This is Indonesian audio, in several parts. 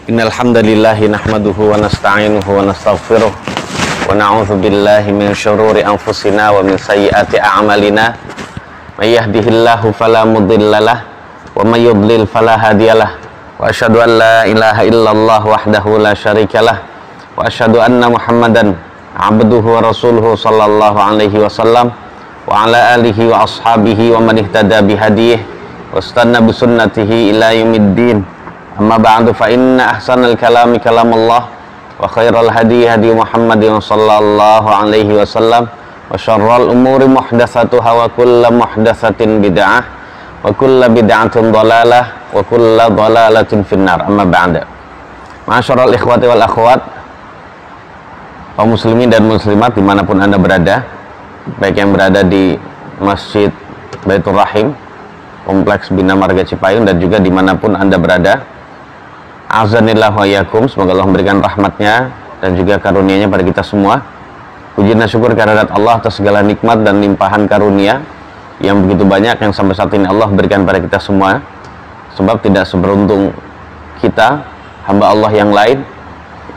Innal hamdalillahi nahmaduhu wa nasta'inuhu wa nastaghfiruh wa na'udzu billahi min syururi anfusina wa min sayyiati a'malina. May yahdihillahu fala mudhillalah wa may yudlil fala hadiyalah. Wa asyhadu an la ilaha illallah wahdahu la syarikalah wa asyhadu anna Muhammadan abduhu wa rasuluhu sallallahu alaihi wasallam wa ala alihi wa ashabihi wa man ihtada bihadiyih wa istanna bi sunnatihi ila yaumiddin. Amma ba'du fa inna ahsanal kalami kalamullah wa khairal hadi hadi Muhammadin sallallahu alaihi wasallam wa syarrul umuri muhdatsatuha wa kullu muhdatsatin bid'ah wa kullu bid'atin dhalalah wa kullu dhalalatin finnar. Amma ba'du. Ma'asyiral ikhwati wal akhwat, kaum muslimin dan muslimat dimanapun Anda berada, baik yang berada di Masjid Baitur Rahim, Kompleks Bina Marga Cipayung, dan juga dimanapun Anda berada. Azanillah wa yakum, semoga Allah memberikan rahmatnya dan juga karunia-Nya pada kita semua. Puji dan syukur kehadirat Allah atas segala nikmat dan limpahan karunia yang begitu banyak yang sampai saat ini Allah berikan pada kita semua. Sebab tidak seberuntung kita, hamba Allah yang lain.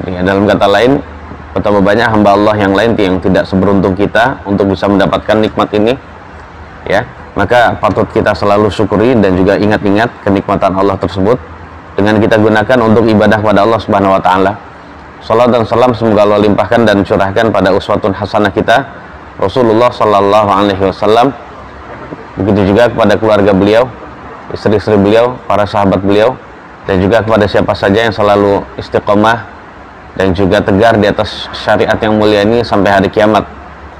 Dalam kata lain, betapa banyak hamba Allah yang lain yang tidak seberuntung kita untuk bisa mendapatkan nikmat ini. Ya, maka patut kita selalu syukuri dan juga ingat-ingat kenikmatan Allah tersebut dengan kita gunakan untuk ibadah pada Allah Subhanahu wa taala. Salat dan salam semoga Allah limpahkan dan curahkan pada uswatun hasanah kita Rasulullah sallallahu alaihi wasallam. Begitu juga kepada keluarga beliau, istri-istri beliau, para sahabat beliau, dan juga kepada siapa saja yang selalu istiqomah dan juga tegar di atas syariat yang mulia ini sampai hari kiamat.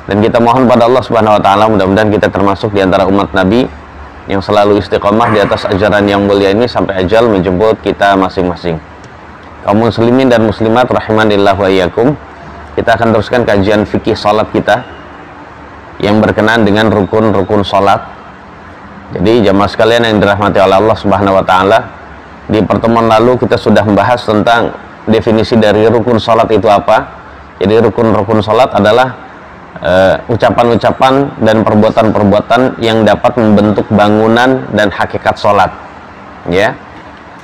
Dan kita mohon pada Allah Subhanahu wa taala mudah-mudahan kita termasuk di antara umat Nabi yang selalu istiqomah di atas ajaran yang mulia ini sampai ajal menjemput kita masing-masing. Kaum muslimin dan muslimat rahimanillah wa iyyakum, kita akan teruskan kajian fikih salat kita yang berkenaan dengan rukun-rukun salat. Jadi jamaah sekalian yang dirahmati oleh Allah Subhanahu wa taala, di pertemuan lalu kita sudah membahas tentang definisi dari rukun salat itu apa. Jadi rukun-rukun salat adalah ucapan-ucapan dan perbuatan-perbuatan yang dapat membentuk bangunan dan hakikat sholat, ya.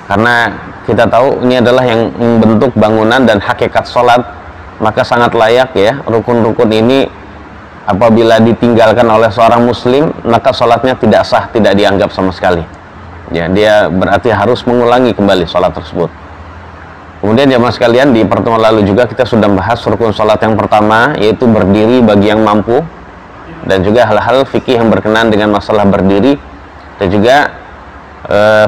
Karena kita tahu ini adalah yang membentuk bangunan dan hakikat sholat, maka sangat layak ya rukun-rukun ini apabila ditinggalkan oleh seorang muslim maka sholatnya tidak sah, tidak dianggap sama sekali. Ya, dia berarti harus mengulangi kembali sholat tersebut. Kemudian jamaah sekalian, di pertemuan lalu juga kita sudah membahas rukun salat yang pertama, yaitu berdiri bagi yang mampu, dan juga hal-hal fikih yang berkenaan dengan masalah berdiri, dan juga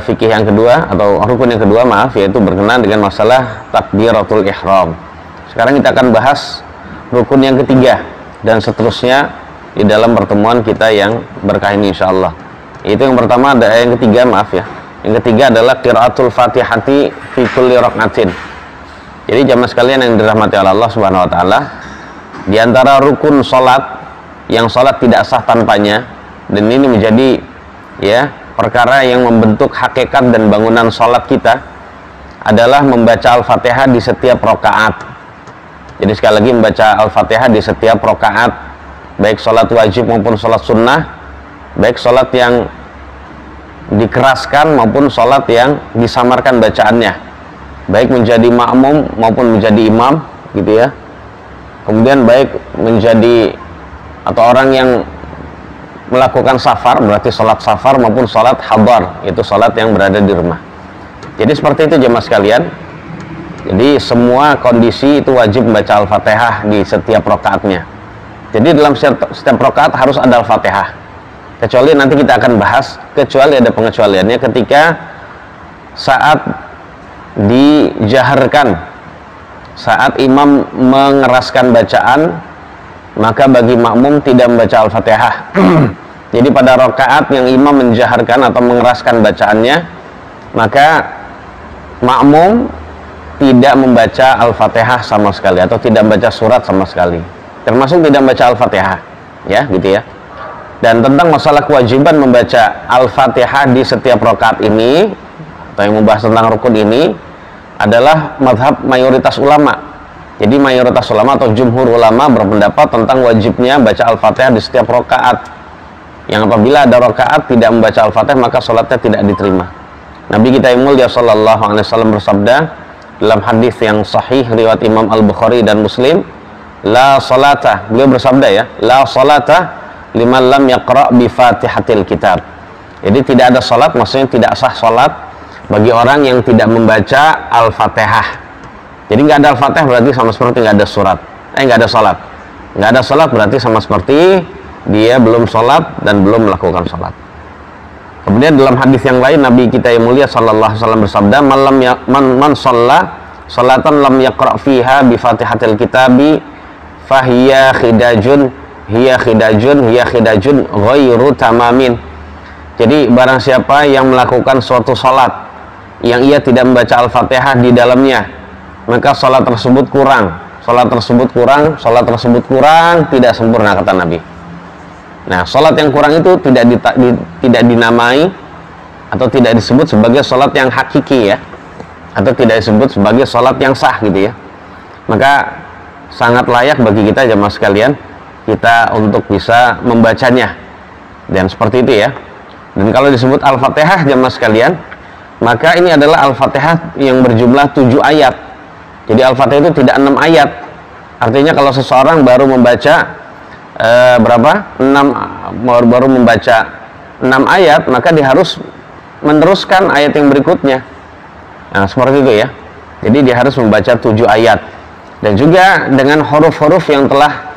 fikih yang kedua atau rukun yang kedua yaitu berkenaan dengan masalah takbiratul ihram. Sekarang kita akan bahas rukun yang ketiga dan seterusnya di dalam pertemuan kita yang berkah ini insyaallah. Itu yang pertama, ada yang ketiga Yang ketiga adalah qiraatul Fatihati fi kulli rak'atin. Jadi jamaah sekalian yang dirahmati oleh Allah Subhanahu wa taala, di antara rukun salat yang salat tidak sah tanpanya, dan ini menjadi ya perkara yang membentuk hakikat dan bangunan salat kita, adalah membaca Al-Fatihah di setiap rakaat. Jadi sekali lagi, membaca Al-Fatihah di setiap rakaat, baik salat wajib maupun salat sunnah, baik salat yang dikeraskan maupun sholat yang disamarkan bacaannya, baik menjadi makmum maupun menjadi imam, gitu ya. Kemudian baik menjadi atau orang yang melakukan safar, berarti sholat safar, maupun sholat hadar, itu sholat yang berada di rumah. Jadi seperti itu jemaah sekalian. Jadi semua kondisi itu wajib membaca Al-Fatihah di setiap rakaatnya. Jadi dalam setiap rakaat harus ada Al-Fatihah. Kecuali nanti kita akan bahas, kecuali ada pengecualiannya ketika saat dijaharkan, saat imam mengeraskan bacaan, maka bagi makmum tidak membaca Al-Fatihah. Jadi pada rakaat yang imam menjaharkan atau mengeraskan bacaannya, maka makmum tidak membaca Al-Fatihah sama sekali atau tidak membaca surat sama sekali, termasuk tidak membaca Al-Fatihah, ya gitu ya. Dan tentang masalah kewajiban membaca Al-Fatihah di setiap rakaat ini, atau yang membahas tentang rukun ini, adalah mazhab mayoritas ulama. Jadi mayoritas ulama atau jumhur ulama berpendapat tentang wajibnya baca Al-Fatihah di setiap rakaat. Yang apabila ada rakaat tidak membaca Al-Fatihah maka sholatnya tidak diterima. Nabi kita yang mulia sallallahu alaihi wasallam bersabda, dalam hadis yang sahih riwayat Imam Al-Bukhari dan Muslim, la salata, beliau bersabda ya, la salata liman lam yaqra bi Fatihatil Kitab. Jadi tidak ada salat, maksudnya tidak sah salat bagi orang yang tidak membaca Al-Fatihah. Jadi nggak ada Al-Fatihah berarti sama seperti nggak ada surat. Nggak ada salat. Nggak ada salat berarti sama seperti dia belum salat dan belum melakukan salat. Kemudian dalam hadis yang lain Nabi kita yang mulia sallallahu alaihi wasallam bersabda, man shalla salatan lam yaqra fiha bi Fatihatil Kitabi fahiya khidajun ghairu tamamin. Jadi barang siapa yang melakukan suatu salat yang ia tidak membaca Al-Fatihah di dalamnya, maka salat tersebut kurang, tidak sempurna, kata Nabi. Nah, sholat yang kurang itu tidak dinamai atau tidak disebut sebagai sholat yang hakiki ya, atau tidak disebut sebagai sholat yang sah gitu ya. Maka sangat layak bagi kita jamaah sekalian kita untuk bisa membacanya, dan seperti itu ya. Dan kalau disebut Al-Fatihah jamaah sekalian, maka ini adalah Al-Fatihah yang berjumlah 7 ayat. Jadi Al-Fatihah itu tidak 6 ayat. Artinya kalau seseorang baru membaca baru membaca 6 ayat, maka dia harus meneruskan ayat yang berikutnya. Nah, seperti itu ya. Jadi dia harus membaca 7 ayat, dan juga dengan huruf-huruf yang telah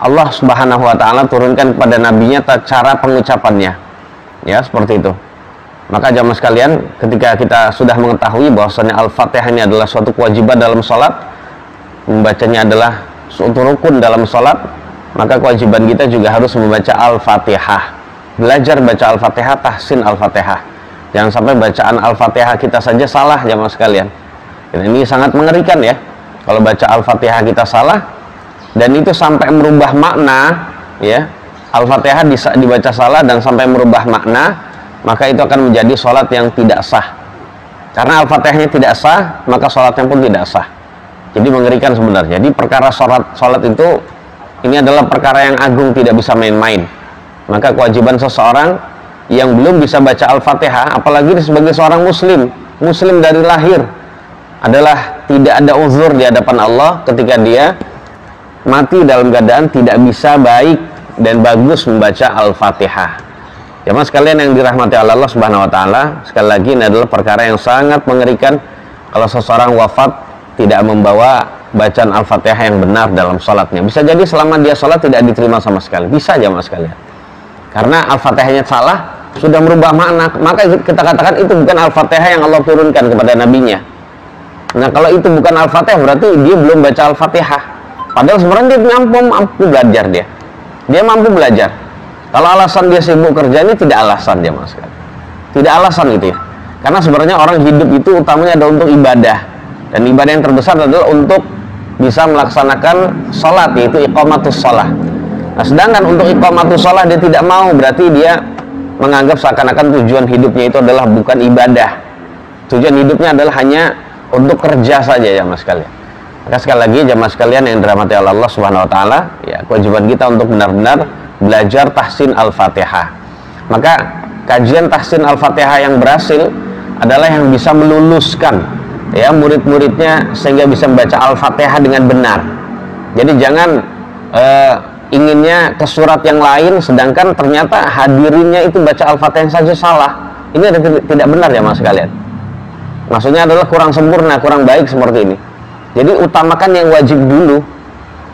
Allah Subhanahu wa taala turunkan kepada nabinya cara pengucapannya. Ya, seperti itu. Maka jamaah sekalian, ketika kita sudah mengetahui bahwasanya Al-Fatihah ini adalah suatu kewajiban dalam salat, membacanya adalah suatu rukun dalam salat, maka kewajiban kita juga harus membaca Al-Fatihah. Belajar baca Al-Fatihah, tahsin Al-Fatihah. Jangan sampai bacaan Al-Fatihah kita saja salah jamaah sekalian. Dan ini sangat mengerikan ya, kalau baca Al-Fatihah kita salah dan itu sampai merubah makna ya. Al-Fatihah dibaca salah dan sampai merubah makna, maka itu akan menjadi sholat yang tidak sah. Karena Al-Fatihahnya tidak sah, maka sholatnya pun tidak sah. Jadi mengerikan sebenarnya. Jadi perkara sholat itu, ini adalah perkara yang agung, tidak bisa main-main. Maka kewajiban seseorang yang belum bisa baca Al-Fatihah, apalagi sebagai seorang muslim dari lahir, adalah tidak ada uzur di hadapan Allah ketika dia mati dalam keadaan tidak bisa baik dan bagus membaca Al-Fatihah. Jamaah sekalian yang dirahmati Allah Subhanahu wa taala, sekali lagi ini adalah perkara yang sangat mengerikan kalau seseorang wafat tidak membawa bacaan Al-Fatihah yang benar dalam salatnya. Bisa jadi selama dia salat tidak diterima sama sekali. Bisa jamaah sekalian. Karena Al-Fatihahnya salah, sudah merubah makna. Maka kita katakan itu bukan Al-Fatihah yang Allah turunkan kepada nabinya. Nah, kalau itu bukan Al-Fatihah berarti dia belum baca Al-Fatihah. Padahal sebenarnya dia mampu belajar dia. Dia mampu belajar. Kalau alasan dia sibuk kerja, ini tidak alasan jamaah sekalian. Tidak alasan gitu ya. Karena sebenarnya orang hidup itu utamanya adalah untuk ibadah. Dan ibadah yang terbesar adalah untuk bisa melaksanakan sholat, yaitu iqamatus sholah. Nah, sedangkan untuk iqamatus sholah dia tidak mau, berarti dia menganggap seakan-akan tujuan hidupnya itu adalah bukan ibadah. Tujuan hidupnya adalah hanya untuk kerja saja jamaah sekalian. Maka sekali lagi jamaah sekalian yang dirahmati Allah Subhanahu wa taala, ya kewajiban kita untuk benar-benar belajar tahsin Al-Fatihah. Maka kajian tahsin Al-Fatihah yang berhasil adalah yang bisa meluluskan ya murid-muridnya sehingga bisa membaca Al-Fatihah dengan benar. Jadi jangan inginnya ke surat yang lain sedangkan ternyata hadirinnya itu baca Al-Fatihah saja salah. Ini tidak benar ya mas sekalian. Maksudnya adalah kurang sempurna, kurang baik seperti ini. Jadi utamakan yang wajib dulu.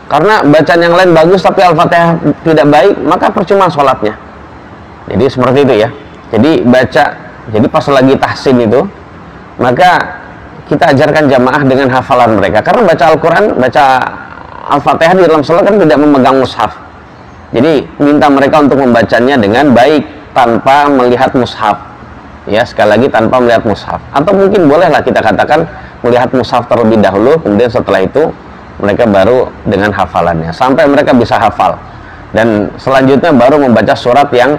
Karena bacaan yang lain bagus tapi Al-Fatihah tidak baik, maka percuma sholatnya. Jadi seperti itu ya. Jadi baca, jadi pas lagi tahsin itu, maka kita ajarkan jamaah dengan hafalan mereka. Karena baca Al-Quran, baca Al-Fatihah di dalam sholat kan tidak memegang mushaf. Jadi minta mereka untuk membacanya dengan baik tanpa melihat mushaf. Ya, sekali lagi tanpa melihat mushaf. Atau mungkin bolehlah kita katakan melihat mushaf terlebih dahulu, kemudian setelah itu mereka baru dengan hafalannya sampai mereka bisa hafal, dan selanjutnya baru membaca surat yang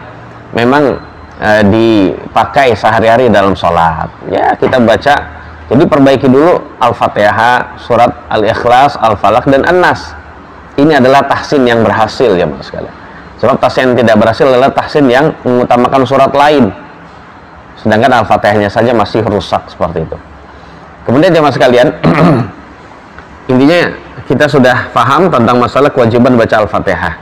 memang dipakai sehari-hari dalam sholat. Ya, kita baca, jadi perbaiki dulu Al-Fatihah, surat Al-Ikhlas, Al-Falaq, dan An-Nas. Ini adalah tahsin yang berhasil ya mas sekalian. Sebab tahsin yang tidak berhasil adalah tahsin yang mengutamakan surat lain, sedangkan Al-Fatihahnya saja masih rusak seperti itu. Kemudian jemaah sekalian, intinya kita sudah paham tentang masalah kewajiban baca Al-Fatihah.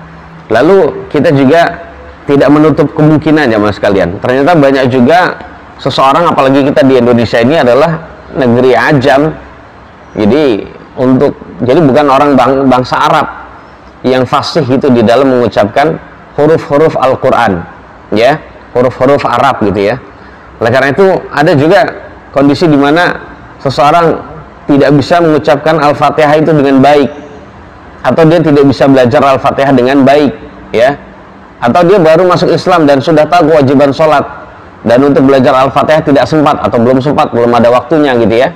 Lalu kita juga tidak menutup kemungkinan jemaah sekalian. Ternyata banyak juga seseorang, apalagi kita di Indonesia ini adalah negeri ajam. Jadi bukan orang bangsa Arab yang fasih itu di dalam mengucapkan huruf-huruf Al-Quran, ya, huruf-huruf Arab gitu ya. Oleh karena itu ada juga kondisi di mana seseorang tidak bisa mengucapkan Al-Fatihah itu dengan baik, atau dia tidak bisa belajar Al-Fatihah dengan baik, ya, atau dia baru masuk Islam dan sudah tahu kewajiban sholat, dan untuk belajar Al-Fatihah tidak sempat atau belum ada waktunya gitu ya.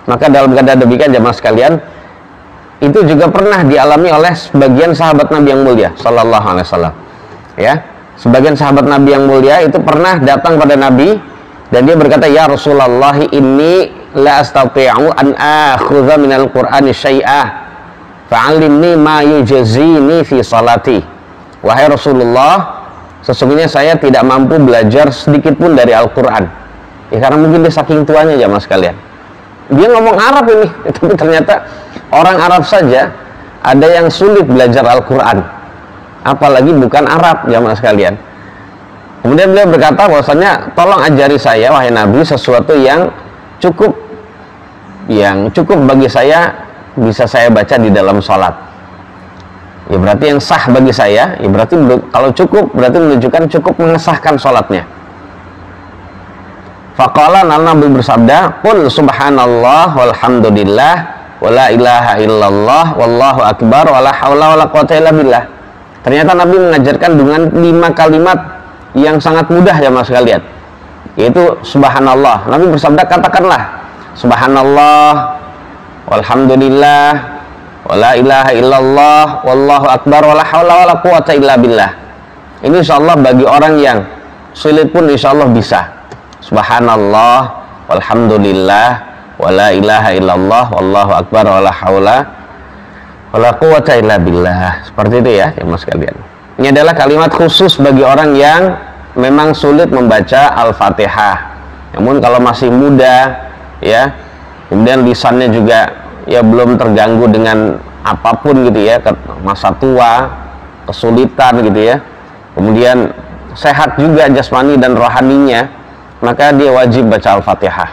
Maka dalam keadaan demikian jemaah sekalian, itu juga pernah dialami oleh sebagian sahabat Nabi yang mulia Sallallahu Alaihi Wasallam, ya. Sebagian sahabat Nabi yang mulia itu pernah datang pada Nabi dan dia berkata, ya Rasulullah, inni la astati'u an akhudha minal Qur'ani syai'ah fa'alimni ma yujazini fi salati. Wahai Rasulullah, sesungguhnya saya tidak mampu belajar sedikit pun dari Al-Quran. Ya, karena mungkin dia saking tuanya jamaah sekalian. Dia ngomong Arab ini, tapi ternyata orang Arab saja ada yang sulit belajar Al-Quran, apalagi bukan Arab jamaah sekalian. Kemudian beliau berkata bahwasanya, tolong ajari saya wahai Nabi sesuatu yang cukup bagi saya, bisa saya baca di dalam sholat. Ya berarti yang sah bagi saya, ya berarti kalau cukup berarti menunjukkan cukup mengesahkan sholatnya. Faqala, Nabi bersabda, qul subhanallah walhamdulillah wala ilaha illallah wallahu akbar wala haula wala quwata illa billah. Ternyata Nabi mengajarkan dengan 5 kalimat yang sangat mudah ya mas sekalian, yaitu subhanallah. Nabi bersabda, katakanlah subhanallah walhamdulillah wala ilaha illallah wallahu akbar wala haula wala quwata illa billah. Ini insyaallah bagi orang yang sulit pun insyaallah bisa. Subhanallah walhamdulillah wala ilaha illallah wallahu akbar wala haula wala quwata illa billah. Seperti itu ya mas sekalian. Ini adalah kalimat khusus bagi orang yang memang sulit membaca Al-Fatihah. Namun kalau masih muda, ya, kemudian lisannya juga ya belum terganggu dengan apapun gitu ya, masa tua, kesulitan gitu ya, kemudian sehat juga jasmani dan rohaninya, maka dia wajib baca Al-Fatihah.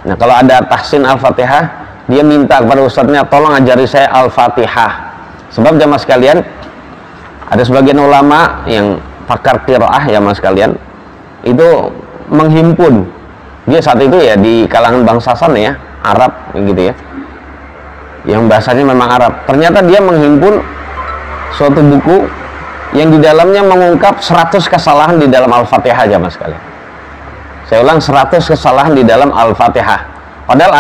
Nah, kalau ada tahsin Al-Fatihah, dia minta kepada ustadznya, tolong ajari saya Al-Fatihah. Sebab jamaah sekalian, ada sebagian ulama yang pakar qiraah ya mas sekalian, itu menghimpun, dia saat itu ya di kalangan bangsa sana ya, Arab gitu ya, yang bahasanya memang Arab. Ternyata dia menghimpun suatu buku yang di dalamnya mengungkap 100 kesalahan di dalam Al-Fatihah aja mas sekalian. Saya ulang, 100 kesalahan di dalam Al-Fatihah. Padahal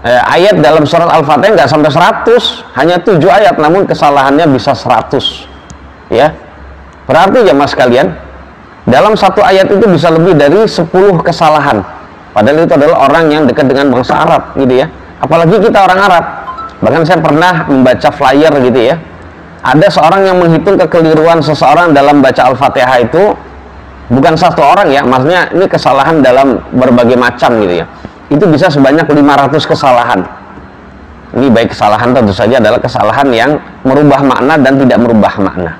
ayat dalam surat Al-Fatihah nggak sampai 100, hanya 7 ayat, namun kesalahannya bisa 100 ya. Berarti ya mas sekalian, dalam satu ayat itu bisa lebih dari 10 kesalahan, padahal itu adalah orang yang dekat dengan bangsa Arab gitu ya, apalagi kita orang Arab. Bahkan saya pernah membaca flyer gitu ya, ada seorang yang menghitung kekeliruan seseorang dalam baca Al-Fatihah itu, bukan satu orang ya, maksudnya ini kesalahan dalam berbagai macam gitu ya, itu bisa sebanyak 500 kesalahan. Ini baik kesalahan tentu saja adalah kesalahan yang merubah makna dan tidak merubah makna.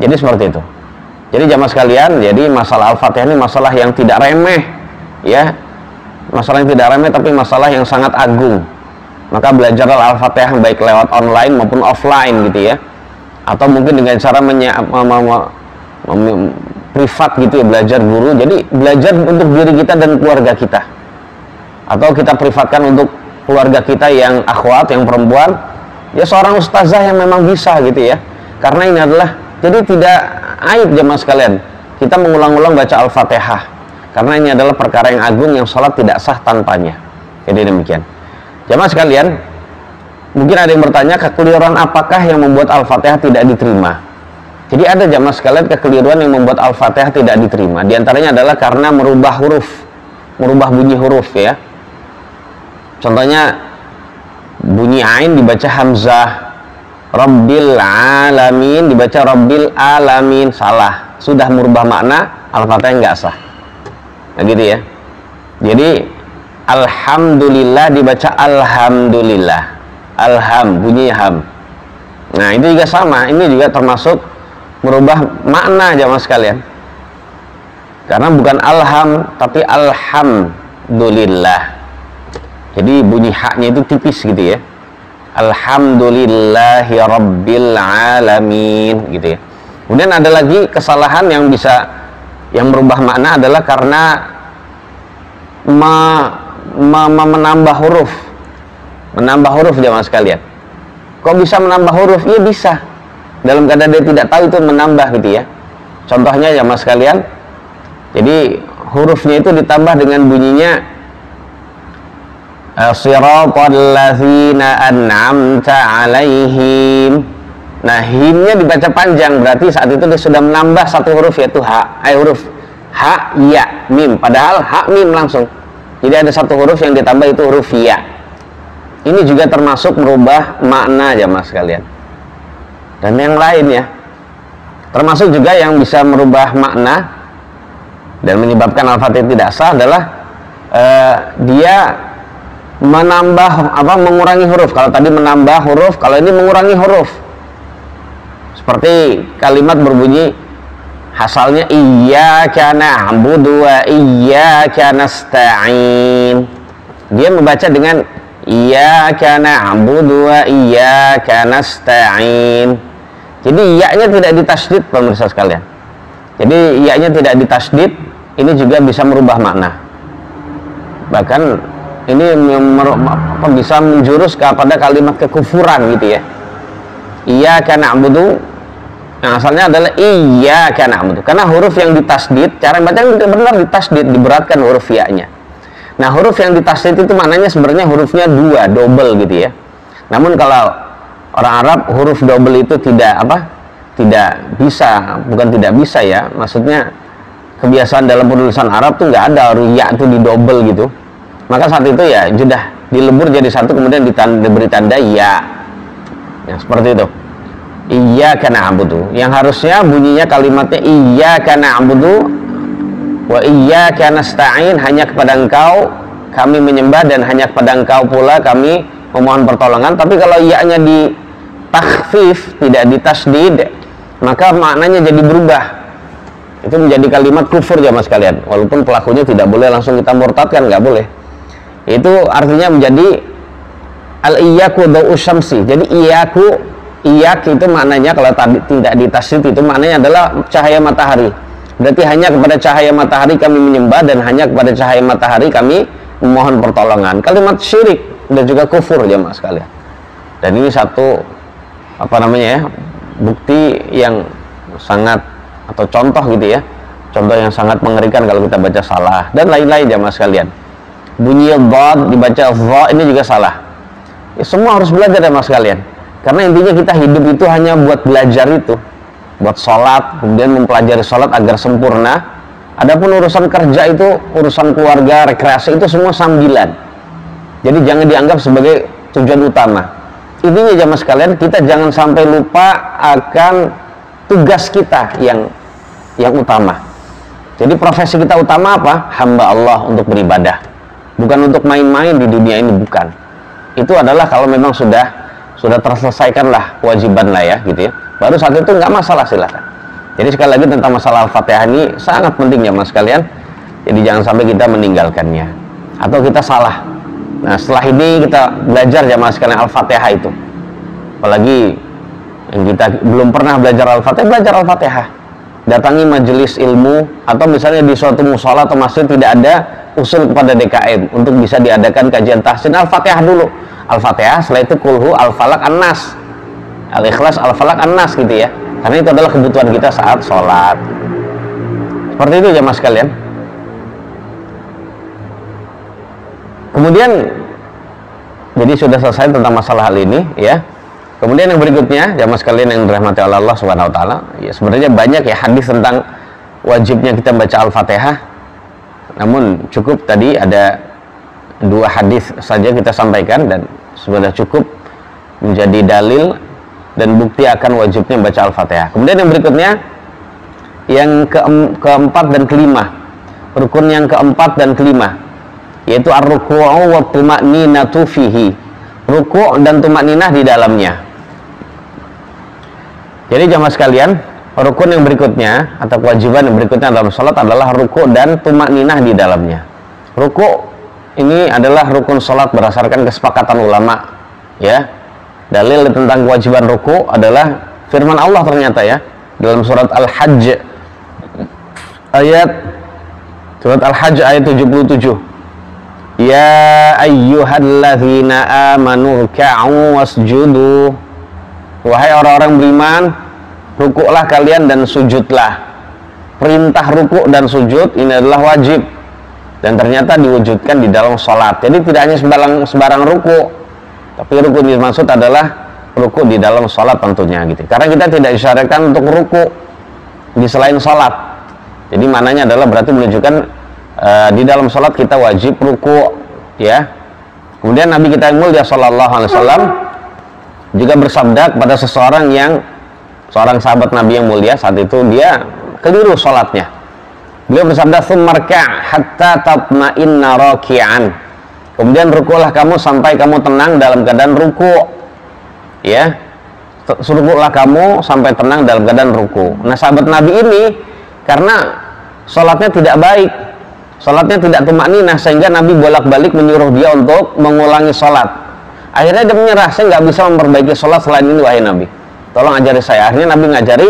Jadi seperti itu. Jadi jamaah sekalian, jadi masalah Al-Fatihah ini masalah yang tidak remeh ya, masalah yang tidak remeh tapi masalah yang sangat agung. Maka belajar Al-Fatihah baik lewat online maupun offline gitu ya, atau mungkin dengan cara privat gitu ya, belajar guru. Jadi belajar untuk diri kita dan keluarga kita, atau kita privatkan untuk keluarga kita yang akhwat, yang perempuan, ya seorang ustazah yang memang bisa gitu ya. Karena ini adalah, jadi tidak aib jemaah sekalian kita mengulang-ulang baca Al-Fatihah, karena ini adalah perkara yang agung yang sholat tidak sah tanpanya. Jadi demikian jemaah sekalian. Mungkin ada yang bertanya, kekeliruan apakah yang membuat Al-Fatihah tidak diterima? Jadi ada jemaah sekalian kekeliruan yang membuat Al-Fatihah tidak diterima. Di antaranya adalah karena merubah huruf, merubah bunyi huruf ya. Contohnya bunyi ain dibaca hamzah, Rabbil alamin dibaca Rabbil alamin, salah, sudah merubah makna, Al-Fatihah nggak sah. Nah gitu ya. Jadi Alhamdulillah dibaca alhamdulillah. Alham, bunyi ham. Nah, itu juga sama. Ini juga termasuk merubah makna jamaah sekalian. Karena bukan alham, tapi alhamdulillah. Jadi bunyi haknya itu tipis gitu ya. Alhamdulillahi rabbil alamin gitu ya. Kemudian ada lagi kesalahan yang merubah makna adalah karena menambah huruf. Menambah huruf jamaah sekalian. Kok bisa menambah huruf? Iya bisa. Dalam keadaan dia tidak tahu itu menambah gitu ya. Contohnya jamaah sekalian. Jadi hurufnya itu ditambah dengan bunyinya Siratal ladzina an'amta alaihim. Nah, himnya dibaca panjang, berarti saat itu dia sudah menambah satu huruf, yaitu huruf ha, ya, mim. Padahal ha, mim langsung. Jadi ada satu huruf yang ditambah, itu huruf ya. Ini juga termasuk merubah makna jamaah sekalian. Dan yang lain ya. Termasuk juga yang bisa merubah makna dan menyebabkan Al-Fatihah tidak sah adalah dia mengurangi huruf. Kalau tadi menambah huruf, kalau ini mengurangi huruf. Seperti kalimat berbunyi asalnya iyyaka na'budu wa iyyaka nasta'in. Dia membaca dengan iyyaka na'budu wa iyyaka nasta'in. Jadi iya-nya tidak ditasydid pemirsa sekalian. Jadi iya-nya tidak ditasydid, ini juga bisa merubah makna. Bahkan ini bisa menjurus kepada kalimat kekufuran gitu ya. Iyyaka na'budu, yang asalnya adalah iyyaka na'budu. Karena huruf yang ditasydid, cara baca tidak benar ditasydid, diberatkan huruf ya-nya. Nah, huruf yang ditasydid itu maknanya sebenarnya hurufnya dua, double gitu ya. Namun kalau orang Arab huruf double itu tidak bisa, bukan tidak bisa ya. Maksudnya kebiasaan dalam penulisan Arab tuh nggak ada ya itu di double gitu. Maka saat itu ya sudah dilebur jadi satu, kemudian diberi tanda ya. Ya seperti itu. Iyyaka na'budu. Yang harusnya bunyinya kalimatnya iyyaka na'budu wa iyyaka nasta'in, hanya kepada Engkau kami menyembah dan hanya kepada Engkau pula kami memohon pertolongan. Tapi kalau iya-nya di takhfif, tidak ditasydid, maka maknanya jadi berubah. Itu menjadi kalimat kufur jamaah sekalian. Walaupun pelakunya tidak boleh langsung kita murtadkan, nggak boleh. Itu artinya menjadi al-iyyaku da'u syamsi. Jadi iyyak itu maknanya kalau tadi tidak ditasydid itu maknanya adalah cahaya matahari. Berarti hanya kepada cahaya matahari kami menyembah dan hanya kepada cahaya matahari kami memohon pertolongan. Kalimat syirik dan juga kufur jamaah sekalian. Dan ini satu bukti yang sangat, atau contoh gitu ya, contoh yang sangat mengerikan kalau kita baca salah dan lain-lain jamaah sekalian. Bunyi dhad dibaca dha, ini juga salah. Ya, semua harus belajar jamaah sekalian, karena intinya kita hidup itu hanya buat belajar itu, buat sholat, kemudian mempelajari sholat agar sempurna. Adapun urusan kerja itu, urusan keluarga, rekreasi itu semua sambilan. Jadi jangan dianggap sebagai tujuan utama. Intinya jamaah sekalian, kita jangan sampai lupa akan tugas kita yang utama. Jadi profesi kita utama apa? Hamba Allah untuk beribadah. Bukan untuk main-main di dunia ini, bukan. Itu adalah kalau memang sudah terselesaikan lah kewajiban lah ya gitu ya. Baru saat itu nggak masalah, silakan. Jadi sekali lagi tentang masalah Al-Fatihah ini sangat penting jamaah sekalian. Jadi jangan sampai kita meninggalkannya atau kita salah. Nah, setelah ini kita belajar jamaah sekalian Al-Fatihah itu. Apalagi yang kita belum pernah belajar Al-Fatihah, belajar Al-Fatihah. Datangi majelis ilmu, atau misalnya di suatu mushola atau masjid tidak ada, usul kepada DKM untuk bisa diadakan kajian tahsin Al-Fatihah dulu. Al-Fatihah, setelah itu kulhu, Al-Falaq, An-Nas. Al-Ikhlas, Al-Falaq, An-Nas gitu ya. Karena itu adalah kebutuhan kita saat sholat. Seperti itu jamaah sekalian. Kemudian jadi sudah selesai tentang masalah hal ini ya. Kemudian yang berikutnya jamaah sekalian yang dirahmati oleh Allah Subhanahu wa taala, ya sebenarnya banyak ya hadis tentang wajibnya kita baca Al-Fatihah. Namun cukup tadi ada 2 hadis saja kita sampaikan dan sudah cukup menjadi dalil dan bukti akan wajibnya baca Al-Fatihah. Kemudian yang berikutnya yang keempat dan kelima, rukun yang keempat dan kelima. yaitu ar-ruku'u wa tuma'ninatu fihi, ruku' dan tuma'ninah di dalamnya. Jadi jamaah sekalian, rukun yang berikutnya atau kewajiban yang berikutnya dalam sholat adalah ruku' dan tuma'ninah di dalamnya. Ruku' ini adalah rukun sholat berdasarkan kesepakatan ulama, ya. Dalil tentang kewajiban ruku' adalah firman Allah ternyata, ya, dalam surat Al-Hajj ayat 77. Ya ayyuhalladzina amanu ruk'u wasjudu. Wahai orang-orang beriman, rukuklah kalian dan sujudlah. Perintah rukuk dan sujud ini adalah wajib dan ternyata diwujudkan di dalam sholat. Jadi tidak hanya sembarang rukuk, tapi rukuk yang dimaksud adalah rukuk di dalam sholat tentunya, gitu. Karena kita tidak disyariatkan untuk rukuk di selain sholat. Jadi maknanya adalah berarti menunjukkan di dalam sholat kita wajib rukuk, ya. Kemudian Nabi kita yang mulia Shallallahu Alaihi Wasallam juga bersabda kepada seorang sahabat Nabi yang mulia, saat itu dia keliru sholatnya. Beliau bersabda, "Tsummarka' hatta tatma'inna raki'an." Kemudian rukuklah kamu sampai kamu tenang dalam keadaan ruku', ya. Rukuklah kamu sampai tenang dalam keadaan ruku'. Nah, sahabat Nabi ini karena sholatnya tidak baik, sholatnya tidak tumakninah, sehingga Nabi bolak-balik menyuruh dia untuk mengulangi sholat. Akhirnya dia menyerah, saya nggak bisa memperbaiki sholat selain ini, wahai Nabi, tolong ajari saya. Akhirnya Nabi ngajari,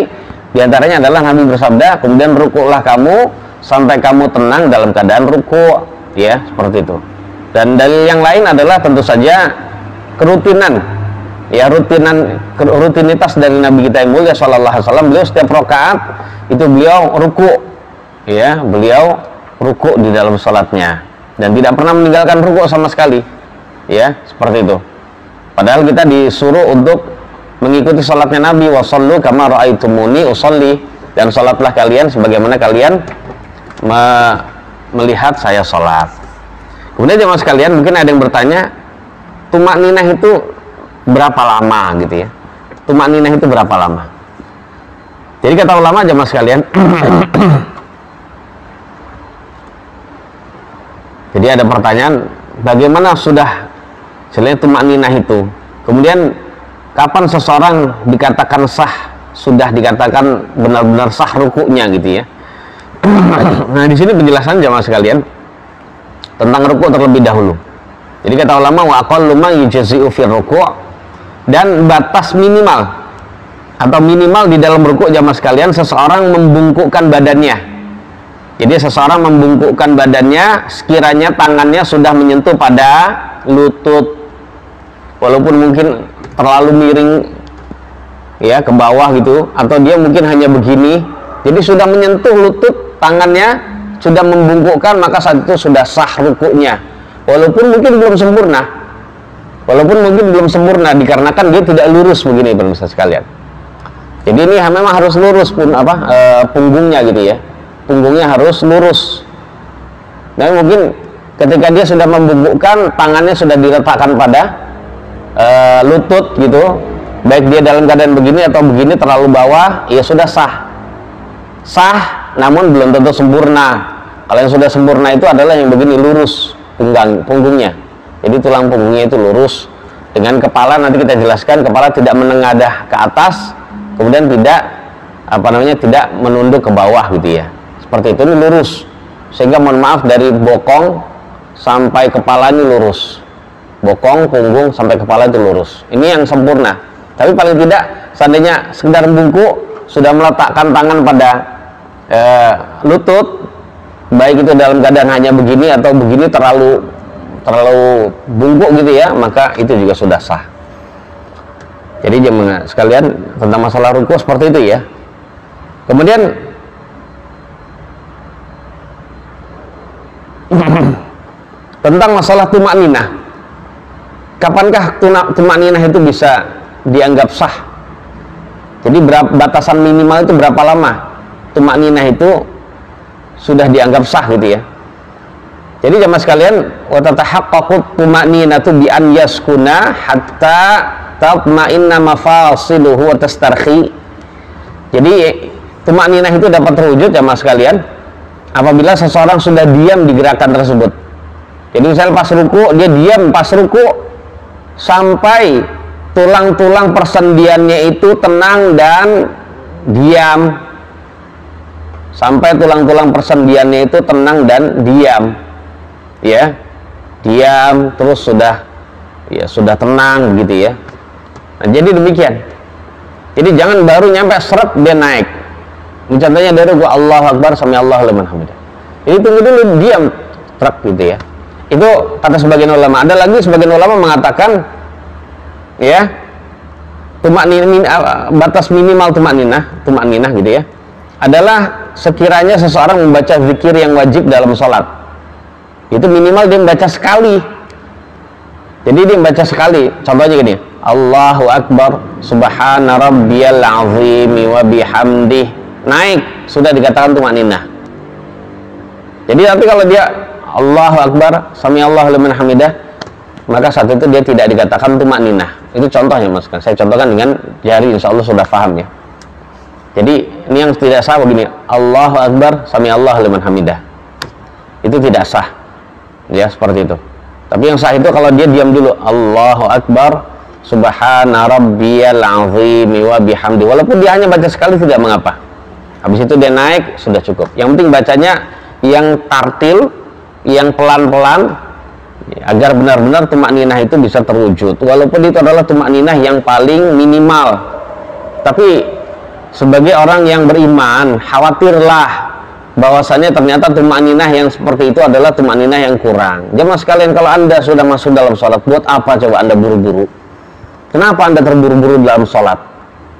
diantaranya adalah Nabi bersabda, kemudian rukuklah kamu sampai kamu tenang dalam keadaan ruku', ya, seperti itu. Dan dalil yang lain adalah tentu saja kerutinan, ya, rutinitas dari Nabi kita yang mulia Shallallahu Alaihi Wasallam. Beliau setiap rakaat itu beliau ruku', ya, beliau ruku' di dalam sholatnya dan tidak pernah meninggalkan ruku' sama sekali, ya, seperti itu. Padahal kita disuruh untuk mengikuti sholatnya Nabi, wasallu kama ra'aitumuni usolli, dan sholatlah kalian sebagaimana kalian melihat saya sholat. Kemudian jemaah sekalian, mungkin ada yang bertanya, tumakninah itu berapa lama, gitu ya? Tumakninah itu berapa lama? Jadi kata ulama jemaah sekalian, jadi ada pertanyaan, bagaimana sudah selain tumakninah itu, kemudian kapan seseorang dikatakan sah, sudah dikatakan benar-benar sah rukuknya, gitu ya. Nah, di sini penjelasan jamaah sekalian tentang rukuk terlebih dahulu. Jadi kata ulama, wa aqallu ma yujzi'u fi rukuk, dan batas minimal atau minimal di dalam rukuk jamaah sekalian, seseorang membungkukkan badannya. Jadi seseorang membungkukkan badannya sekiranya tangannya sudah menyentuh pada lutut, walaupun mungkin terlalu miring, ya, ke bawah gitu, atau dia mungkin hanya begini, jadi sudah menyentuh lutut, tangannya sudah membungkukkan, maka saat itu sudah sah rukuknya, walaupun mungkin belum sempurna, dikarenakan dia tidak lurus begini, pemirsa sekalian. Jadi ini memang harus lurus pun punggungnya, gitu ya, punggungnya harus lurus. Dan mungkin ketika dia sudah membungkukkan, tangannya sudah diletakkan pada lutut, gitu, baik dia dalam keadaan begini atau begini terlalu bawah, ya sudah sah, namun belum tentu sempurna. Kalau yang sudah sempurna itu adalah yang begini, lurus punggungnya, jadi tulang punggungnya itu lurus, dengan kepala nanti kita jelaskan, kepala tidak menengadah ke atas, kemudian tidak tidak menunduk ke bawah, gitu ya, seperti itu, ini lurus, sehingga mohon maaf dari bokong sampai kepala ini lurus, bokong, punggung sampai kepala itu lurus, ini yang sempurna. Tapi paling tidak seandainya sekedar bungkuk, sudah meletakkan tangan pada lutut, baik itu dalam keadaan hanya begini atau begini terlalu bungkuk, gitu ya, maka itu juga sudah sah. Jadi jemaah sekalian, tentang masalah rukuk seperti itu, ya. Kemudian tentang masalah tumakninah, kapankah tumakninah itu bisa dianggap sah? Jadi batasan minimal itu berapa lama tumakninah itu sudah dianggap sah, gitu ya. Jadi jemaah sekalian, wa tatahaqqaqu tumakninatu bi an yaskuna hatta tatma'inna mafasiluhu wa tastarhi. Jadi tumakninah itu dapat terwujud jemaah sekalian apabila seseorang sudah diam di gerakan tersebut. Jadi misalnya pas ruku, dia diam pas ruku sampai tulang-tulang persendiannya itu tenang dan diam. Sampai tulang-tulang persendiannya itu tenang dan diam. Ya. Diam terus sudah tenang gitu ya. Nah, jadi demikian. Jadi jangan baru nyampe seret dia naik. Contohnya dari gua Allahu Akbar sami Allahu liman hamidah. Ini tunggu dulu diam truk gitu ya. Itu kata sebagian ulama. Ada lagi sebagian ulama mengatakan ya batas minimal tumakninah gitu ya adalah sekiranya seseorang membaca zikir yang wajib dalam sholat itu minimal dia membaca sekali. Jadi dia membaca sekali. Contohnya gini, Allahu Akbar subhana rabbiyal azimi wa bihamdih, naik sudah dikatakan tumakninah. Jadi tapi kalau dia Allahu Akbar sami Allahu liman hamidah, maka saat itu dia tidak dikatakan tumakninah. Itu contohnya mas, saya contohkan dengan jari, insya Allah sudah paham ya. Jadi ini yang tidak sah begini, Allahu Akbar sami Allahu liman hamidah, itu tidak sah ya, seperti itu. Tapi yang sah itu kalau dia diam dulu, Allahu Akbar subhana rabbiyal azimi wa bihamdi, walaupun dia hanya baca sekali tidak mengapa. Habis itu dia naik sudah cukup. Yang penting bacanya yang tartil, yang pelan-pelan, agar benar-benar tumakninah itu bisa terwujud, walaupun itu adalah tumakninah yang paling minimal. Tapi sebagai orang yang beriman, khawatirlah bahwasanya ternyata tumakninah yang seperti itu adalah tumakninah yang kurang. Jemaah sekalian, kalau anda sudah masuk dalam sholat, buat apa coba anda buru-buru? Kenapa anda terburu-buru dalam sholat?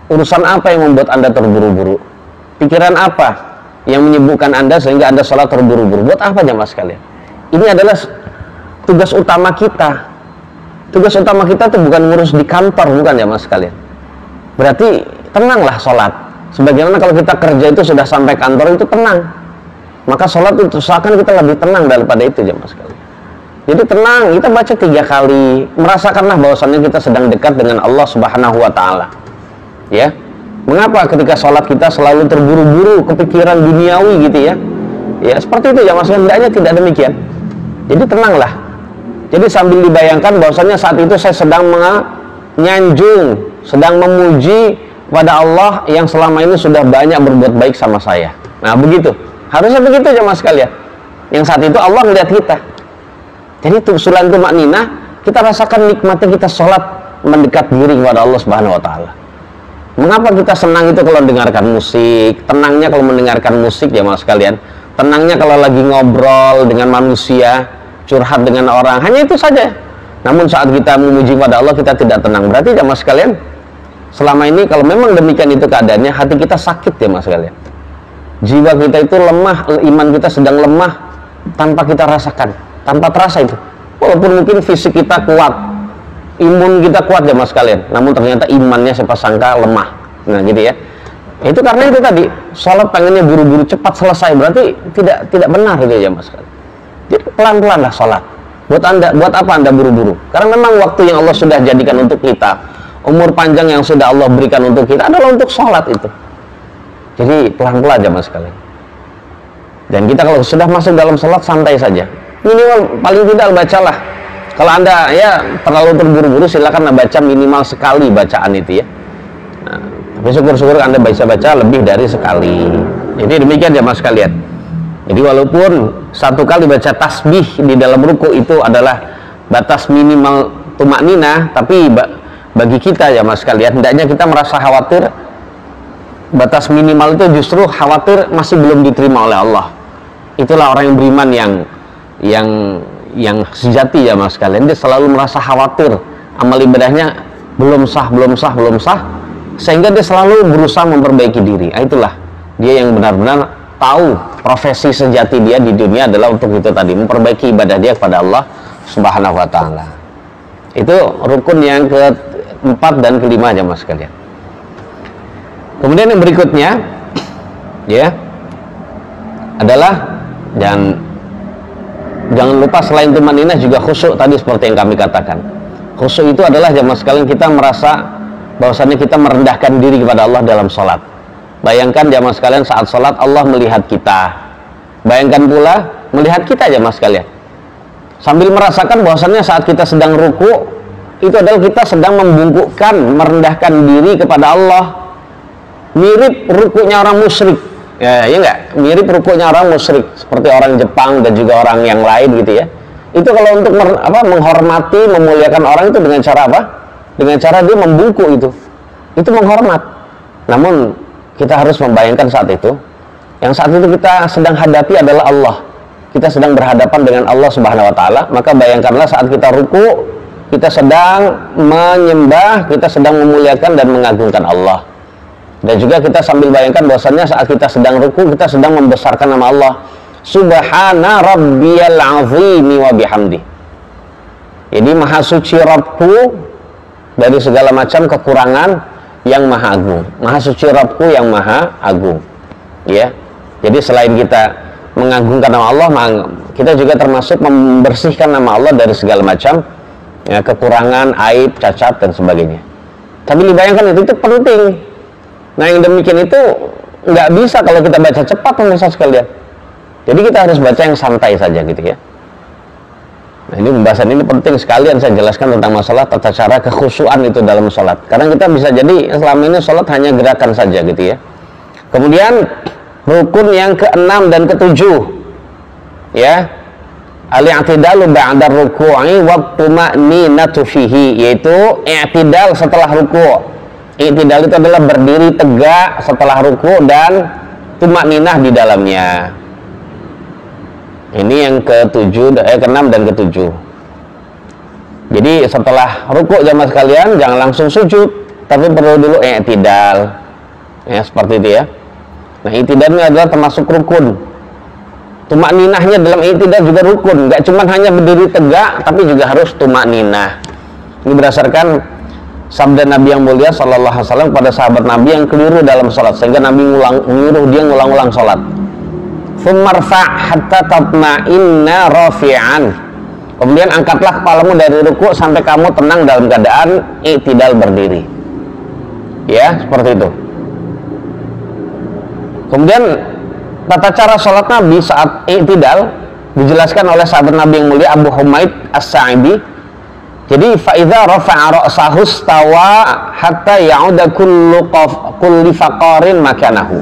Urusan apa yang membuat anda terburu-buru? Pikiran apa yang menyibukkan anda sehingga anda sholat terburu-buru? Buat apa jemaah sekalian? Ini adalah tugas utama kita. Tugas utama kita itu bukan ngurus di kantor, bukan ya mas sekalian. Berarti tenanglah sholat. Sebagaimana kalau kita kerja itu sudah sampai kantor itu tenang, maka sholat itu seakan kita lebih tenang daripada itu ya mas sekalian. Jadi tenang, kita baca 3 kali, merasakanlah bahwasannya kita sedang dekat dengan Allah Subhanahu Wa Taala. Ya, mengapa ketika sholat kita selalu terburu-buru, kepikiran duniawi gitu ya? Ya seperti itu ya mas, hendaknya tidak demikian. Jadi tenanglah. Jadi sambil dibayangkan bahwasanya saat itu saya sedang menyanjung, sedang memuji pada Allah yang selama ini sudah banyak berbuat baik sama saya. Nah begitu, harusnya begitu ya mas sekalian. Yang saat itu Allah melihat kita. Jadi selain tumakninah, kita rasakan nikmatnya kita sholat mendekat diri kepada Allah Subhanahu Wa Taala. Mengapa kita senang itu kalau mendengarkan musik? Tenangnya kalau mendengarkan musik ya mas sekalian. Tenangnya kalau lagi ngobrol dengan manusia, curhat dengan orang, hanya itu saja. Namun saat kita memuji pada Allah kita tidak tenang. Berarti ya mas sekalian, selama ini kalau memang demikian itu keadaannya, hati kita sakit ya mas sekalian. Jiwa kita itu lemah, iman kita sedang lemah tanpa kita rasakan, tanpa terasa itu. Walaupun mungkin fisik kita kuat, imun kita kuat ya mas sekalian, namun ternyata imannya siapa sangka lemah. Nah gitu ya. Itu karena itu tadi, sholat pengennya buru-buru cepat selesai, berarti tidak benar itu ya mas sekalian. Jadi pelan-pelan lah sholat. Buat apa anda buru-buru? Karena memang waktu yang Allah sudah jadikan untuk kita, umur panjang yang sudah Allah berikan untuk kita adalah untuk sholat itu. Jadi pelan-pelan aja mas sekalian. Dan kita kalau sudah masuk dalam sholat, santai saja. Minimal paling tidak bacalah. Kalau anda ya terlalu terburu-buru, silakan baca minimal sekali bacaan itu ya. Nah, tapi syukur-syukur anda baca lebih dari sekali. Jadi demikian ya mas sekalian. Jadi walaupun 1 kali baca tasbih di dalam ruku itu adalah batas minimal tumakninah, tapi bagi kita ya mas sekalian, hendaknya kita merasa khawatir batas minimal itu justru khawatir masih belum diterima oleh Allah. Itulah orang yang beriman yang sejati ya mas sekalian. Dia selalu merasa khawatir amal ibadahnya belum sah, sehingga dia selalu berusaha memperbaiki diri. Itulah dia yang benar-benar tahu profesi sejati dia di dunia adalah untuk itu tadi, memperbaiki ibadah dia kepada Allah Subhanahu Wa Taala. Itu rukun yang keempat dan kelima aja mas sekalian. Kemudian yang berikutnya ya adalah jangan lupa selain tumaninah juga khusyuk tadi seperti yang kami katakan. Khusyuk itu adalah jamaah sekalian kita merasa bahwasannya kita merendahkan diri kepada Allah dalam sholat. Bayangkan jamaah sekalian saat sholat Allah melihat kita. Bayangkan pula melihat kita jamaah sekalian. sambil merasakan bahwasannya saat kita sedang ruku itu adalah kita sedang membungkukkan, merendahkan diri kepada Allah. Mirip rukunya orang musyrik, ya enggak? Mirip rukunya orang musyrik, seperti orang Jepang dan juga orang yang lain gitu ya. Itu kalau untuk menghormati, memuliakan orang itu dengan cara apa? Dengan cara dia membungkuk itu menghormat. Namun kita harus membayangkan saat itu, yang saat itu kita sedang hadapi adalah Allah. Kita sedang berhadapan dengan Allah Subhanahu wa taala, maka bayangkanlah saat kita ruku, kita sedang menyembah, kita sedang memuliakan dan mengagungkan Allah. Dan juga kita sambil bayangkan bahwasannya saat kita sedang ruku, kita sedang membesarkan nama Allah. Subhana rabbiyal azimi wa bihamdi. Jadi maha suci Rabbku dari segala macam kekurangan yang maha agung. Maha suci Rabbku yang maha agung. Ya. Jadi selain kita mengagungkan nama Allah, kita juga termasuk membersihkan nama Allah dari segala macam ya, kekurangan, aib, cacat dan sebagainya. Tapi dibayangkan itu penting. Nah, yang demikian itu nggak bisa kalau kita baca cepat pemirsa sekalian. Jadi kita harus baca yang santai saja gitu ya. Nah, ini pembahasan ini penting sekalian saya jelaskan tentang masalah tata cara kekhusyuan itu dalam sholat. Karena kita bisa jadi selama ini sholat hanya gerakan saja gitu ya. Kemudian rukun yang ke-6 dan ke-7 ya, al-i'tidalu ba'da ruku'i wa tuma'ninatu fihi, yaitu i'tidal setelah ruku'. I'tidal itu adalah berdiri tegak setelah ruku' dan tuma'ninah di dalamnya. Ini yang ke-7, ke-6 dan ke-7. Jadi setelah ruku' jamaah sekalian jangan langsung sujud, tapi perlu dulu i'tidal. Ya, seperti itu ya. Nah, i'tidal ini adalah termasuk rukun. Tumakninahnya dalam i'tidal juga rukun, nggak cuma hanya berdiri tegak, tapi juga harus tumakninah. Ini berdasarkan sabda Nabi yang mulia Sallallahu Alaihi Wasallam pada sahabat Nabi yang keliru dalam sholat, sehingga Nabi menyuruh dia ngulang-ulang sholat. Fumarfa' hatta tatma'inna rafi'an. Kemudian angkatlah kepalamu dari ruku sampai kamu tenang dalam keadaan i'tidal berdiri. Ya, seperti itu. Kemudian tata cara sholat Nabi saat i'tidal dijelaskan oleh sahabat Nabi yang mulia Abu Humaid As-Sa'idi. Jadi fa'idha rafa'a ra'sahu stawa hatta ya'uda kulli faqarin makanahu.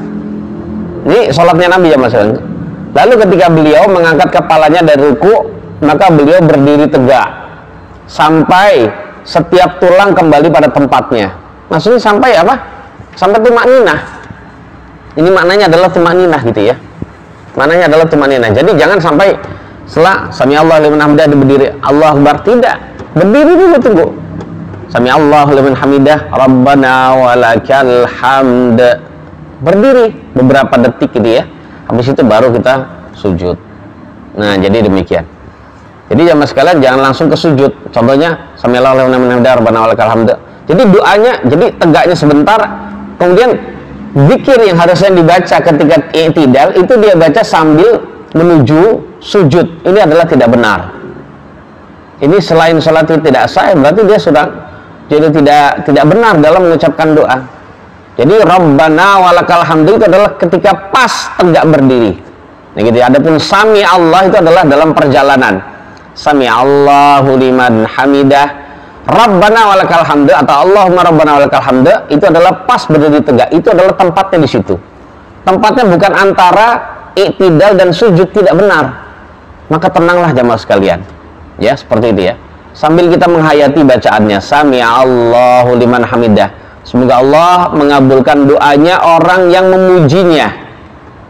Ini sholatnya Nabi ya Mas. Lalu ketika beliau mengangkat kepalanya dari ruku, maka beliau berdiri tegak sampai setiap tulang kembali pada tempatnya. Maksudnya sampai apa? Sampai tumakninah. Ini maknanya adalah tumakninah gitu ya. Maknanya adalah tumakninah. Jadi jangan sampai setelah sami Allahu liman hamidah berdiri Allahu Akbar, tidak. Berdiri dulu, tunggu. Sami Allahu liman hamidah Rabbana walakal hamd. Berdiri beberapa detik gitu ya. Habis itu baru kita sujud. Nah, jadi demikian. Jadi jamaah sekalian jangan langsung ke sujud. Contohnya sami Allahu liman hamidah Rabbana walakal hamd. Jadi doanya, jadi tegaknya sebentar, kemudian zikir yang harusnya dibaca ketika i'tidal itu dia baca sambil menuju sujud. Ini adalah tidak benar. Ini selain sholat itu tidak sah, berarti dia sudah jadi tidak benar dalam mengucapkan doa. Jadi Rabbana walakal hamdu itu adalah ketika pas tegak berdiri. Nah gitu. Adapun sami Allah itu adalah dalam perjalanan. Sami Allahu liman hamidah Rabbana walakal hamdu atau Allahumma Rabbana walakal hamdu itu adalah pas berdiri tegak. Itu adalah tempatnya di situ. Tempatnya bukan antara i'tidal dan sujud, tidak benar. Maka tenanglah jamaah sekalian. Ya, seperti itu ya. Sambil kita menghayati bacaannya, sami Allahu liman hamidah. Semoga Allah mengabulkan doanya orang yang memujinya.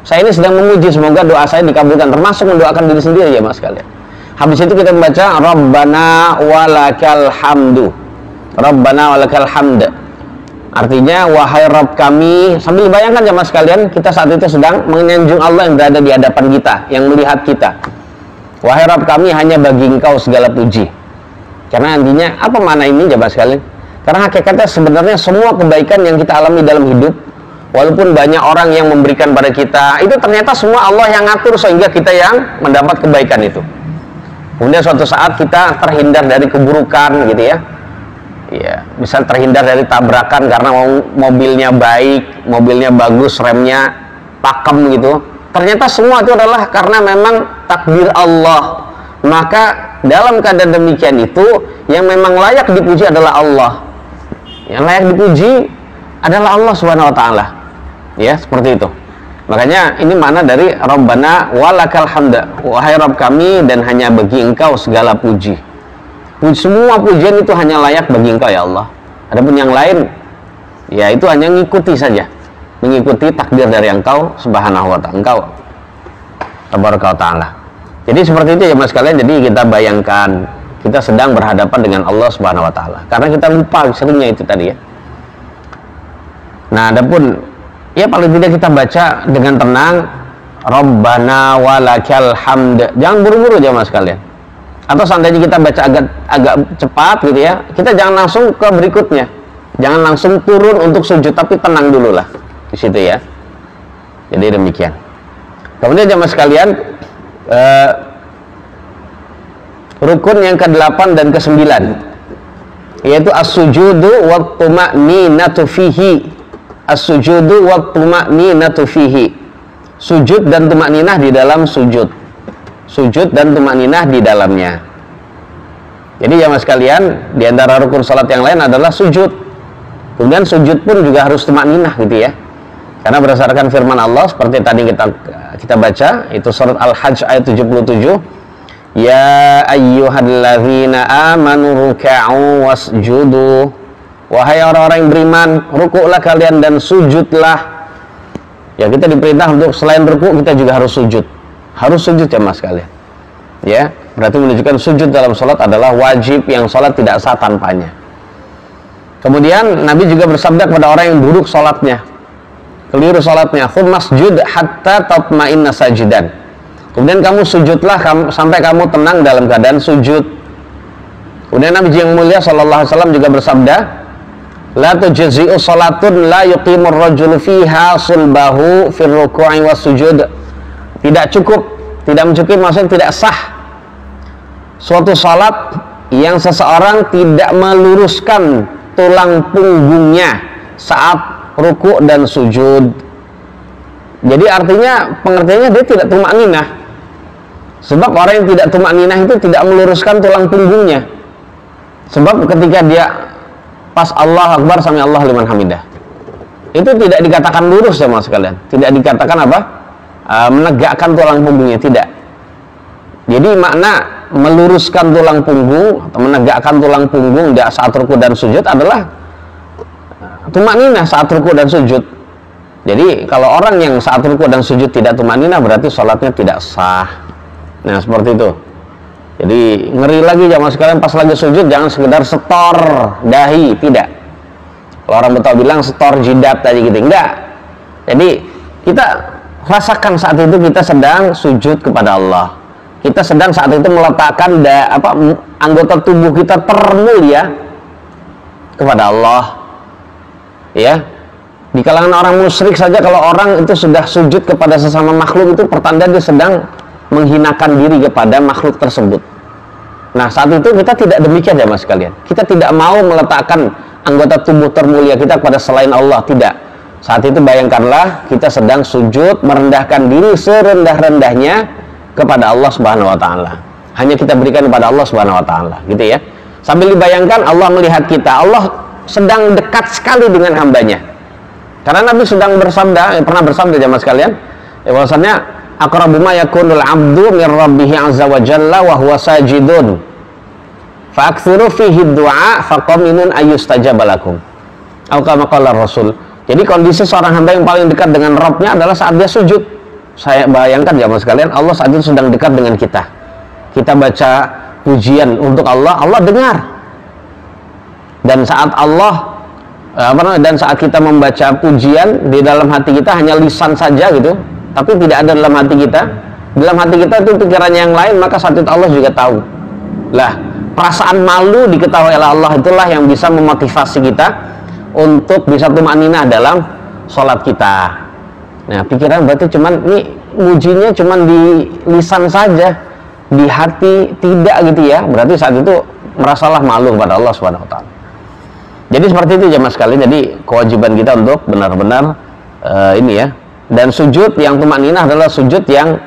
Saya ini sedang memuji, semoga doa saya dikabulkan, termasuk mendoakan diri sendiri ya Mas sekalian. Habis itu kita membaca Rabbana walakal hamdu. Rabbana walakal hamd. Artinya wahai Rabb kami, sambil bayangkan ya Mas sekalian, kita saat itu sedang menyanjung Allah yang berada di hadapan kita, yang melihat kita. Wahai Rabb kami, hanya bagi Engkau segala puji. Karena artinya apa makna ini jemaah sekalian? Karena hakikatnya sebenarnya semua kebaikan yang kita alami dalam hidup, walaupun banyak orang yang memberikan pada kita, itu ternyata semua Allah yang ngatur sehingga kita yang mendapat kebaikan itu. Kemudian suatu saat kita terhindar dari keburukan gitu ya. Ya, bisa terhindar dari tabrakan karena mobilnya baik, mobilnya bagus, remnya pakem gitu. Ternyata semua itu adalah karena memang takdir Allah. Maka dalam keadaan demikian itu yang memang layak dipuji adalah Allah. Yang layak dipuji adalah Allah Subhanahu wa taala. Ya, seperti itu. Makanya ini makna dari Rabbana walakal hamda. Wahai Rabb kami, dan hanya bagi Engkau segala puji. Semua pujian itu hanya layak bagi Engkau ya Allah. Adapun yang lain, ya itu hanya ngikuti saja. Mengikuti takdir dari Engkau Subhanahu wa taala. Engkau Tabaraka wa taala. Jadi seperti itu ya Mas sekalian. Jadi kita bayangkan kita sedang berhadapan dengan Allah Subhanahu wa taala. Karena kita lupa seringnya itu tadi ya. Nah, adapun ya paling tidak kita baca dengan tenang, Rabbana walakal hamd. Jangan buru-buru aja Mas sekalian. Atau seandainya kita baca agak cepat gitu ya, kita jangan langsung ke berikutnya. Jangan langsung turun untuk sujud, tapi tenang dulu lah di situ ya. Jadi demikian. Kemudian jemaah sekalian, rukun yang ke-8 dan ke-9 yaitu as-sujudu wa tuma'ninatu fihi. As-sujudu wa tuma'ninatu fihi. Sujud dan tuma'ninah di dalam sujud. Sujud dan tuma'ninah di dalamnya. Jadi jemaah sekalian, di antara rukun salat yang lain adalah sujud. Kemudian sujud pun juga harus tuma'ninah gitu ya. Karena berdasarkan firman Allah seperti tadi kita baca, itu surat Al-Hajj ayat 77. Ya ayyuhalladzina amanu ruk'u wasjudu. Wahai orang-orang yang beriman, rukuklah kalian dan sujudlah. Ya, kita diperintah untuk selain rukuk kita juga harus sujud. Harus sujud ya Mas sekalian. Ya, berarti menunjukkan sujud dalam salat adalah wajib yang salat tidak sah tanpanya. Kemudian Nabi juga bersabda kepada orang yang buruk salatnya, keliru salatnya, "Qum masjud hatta tatma'inna sajidan." Kemudian kamu sujudlah sampai kamu tenang dalam keadaan sujud. Kemudian Nabi yang mulia sallallahu alaihi wasallam juga bersabda, "La tujzi'u salatun la yuqimur rajulu fiha sulbahu fir ruku'i was sujud." Tidak cukup, tidak mencukupi, maksudnya tidak sah suatu salat yang seseorang tidak meluruskan tulang punggungnya saat ruku' dan sujud. Jadi artinya pengertiannya dia tidak tumakninah. Sebab orang yang tidak tumakninah itu tidak meluruskan tulang punggungnya. Sebab ketika dia pas Allah Akbar sami Allah liman hamidah, itu tidak dikatakan lurus ya Mas sekalian. Tidak dikatakan apa? Menegakkan tulang punggungnya, tidak. Jadi makna meluruskan tulang punggung atau menegakkan tulang punggung saat ruku dan sujud adalah tumakninah saat ruku dan sujud. Jadi kalau orang yang saat ruku dan sujud tidak tumakninah berarti sholatnya tidak sah. Nah seperti itu. Jadi ngeri lagi jamaah sekalian, pas lagi sujud jangan sekedar setor dahi, tidak. Kalau orang Betawi bilang setor jidat tadi gitu, enggak. Jadi kita rasakan saat itu kita sedang sujud kepada Allah. Kita sedang saat itu meletakkan anggota tubuh kita termulia kepada Allah. Ya, di kalangan orang musyrik saja kalau orang itu sudah sujud kepada sesama makhluk itu pertanda dia sedang menghinakan diri kepada makhluk tersebut. Nah saat itu kita tidak demikian ya Mas sekalian. Kita tidak mau meletakkan anggota tubuh termulia kita kepada selain Allah, tidak. Saat itu bayangkanlah kita sedang sujud merendahkan diri serendah-rendahnya kepada Allah Subhanahu wa taala. Hanya kita berikan kepada Allah Subhanahu wa taala, gitu ya. Sambil dibayangkan Allah melihat kita. Allah sedang dekat sekali dengan hambanya. Karena Nabi sedang bersabda, pernah bersabda jamaah sekalian, ya bahwasanya aqrabu ma yakunul 'abdu min rabbih 'azza wa jalla wa huwa sajidun. Fa aktsiru fihi du'a faqaminun ayyustajaba lakum. Atau kama qala Rasul. Jadi kondisi seorang hamba yang paling dekat dengan Rabb-nya adalah saat dia sujud. Saya bayangkan jamaah sekalian, Allah saat itu sedang dekat dengan kita. Kita baca pujian untuk Allah, Allah dengar. Dan saat saat kita membaca pujian di dalam hati kita hanya lisan saja gitu, tapi tidak ada dalam hati kita. Dalam hati kita itu pikirannya yang lain, maka saat itu Allah juga tahu. Lah, perasaan malu diketahui oleh Allah itulah yang bisa memotivasi kita untuk bisa tumakninah dalam sholat kita. Nah, pikiran berarti cuman ini mujinya cuman di lisan saja, di hati tidak gitu ya. Berarti saat itu merasalah malu kepada Allah Subhanahu wa taala. Jadi seperti itu jemaah sekalian. Jadi kewajiban kita untuk benar-benar ini ya. Dan sujud yang tumakninah adalah sujud yang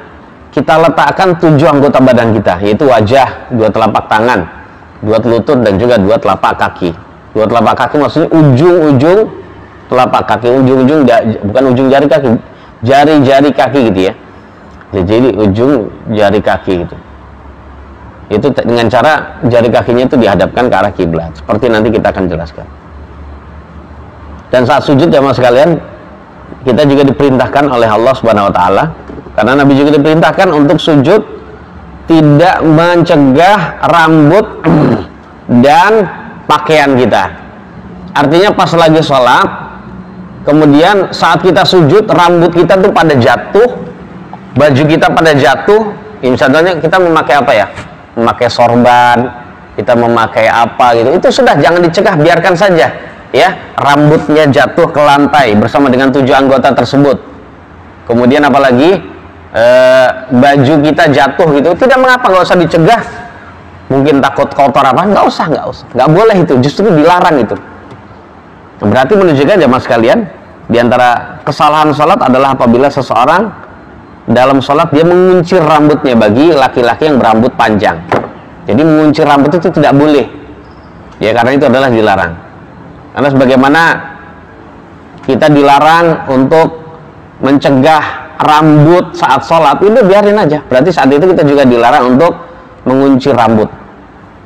kita letakkan 7 anggota badan kita, yaitu wajah, 2 telapak tangan, 2 lutut, dan juga 2 telapak kaki. 2 telapak kaki maksudnya ujung-ujung telapak kaki, ujung-ujung, bukan ujung jari kaki, jari-jari kaki gitu ya. Jadi ujung jari kaki gitu. Itu dengan cara jari kakinya itu dihadapkan ke arah kiblat. Seperti nanti kita akan jelaskan. Dan saat sujud jamaah sekalian, kita juga diperintahkan oleh Allah Subhanahu wa taala, karena Nabi juga diperintahkan untuk sujud tidak mencegah rambut dan pakaian kita. Artinya pas lagi sholat, kemudian saat kita sujud, rambut kita tuh pada jatuh, baju kita pada jatuh. Misalnya kita memakai apa ya? Memakai sorban, kita memakai apa gitu. Itu sudah, jangan dicegah, biarkan saja ya, rambutnya jatuh ke lantai bersama dengan 7 anggota tersebut. Kemudian apalagi baju kita jatuh gitu, tidak mengapa, nggak usah dicegah. Mungkin takut kotor apa, nggak usah, nggak boleh itu, justru dilarang itu. Berarti menunjukkan jamaah sekalian, diantara kesalahan sholat adalah apabila seseorang dalam sholat dia menguncir rambutnya, bagi laki-laki yang berambut panjang. Jadi menguncir rambut itu tidak boleh ya, karena itu adalah dilarang. Karena sebagaimana kita dilarang untuk mencegah rambut saat sholat, itu biarin aja. Berarti saat itu kita juga dilarang untuk menguncir rambut.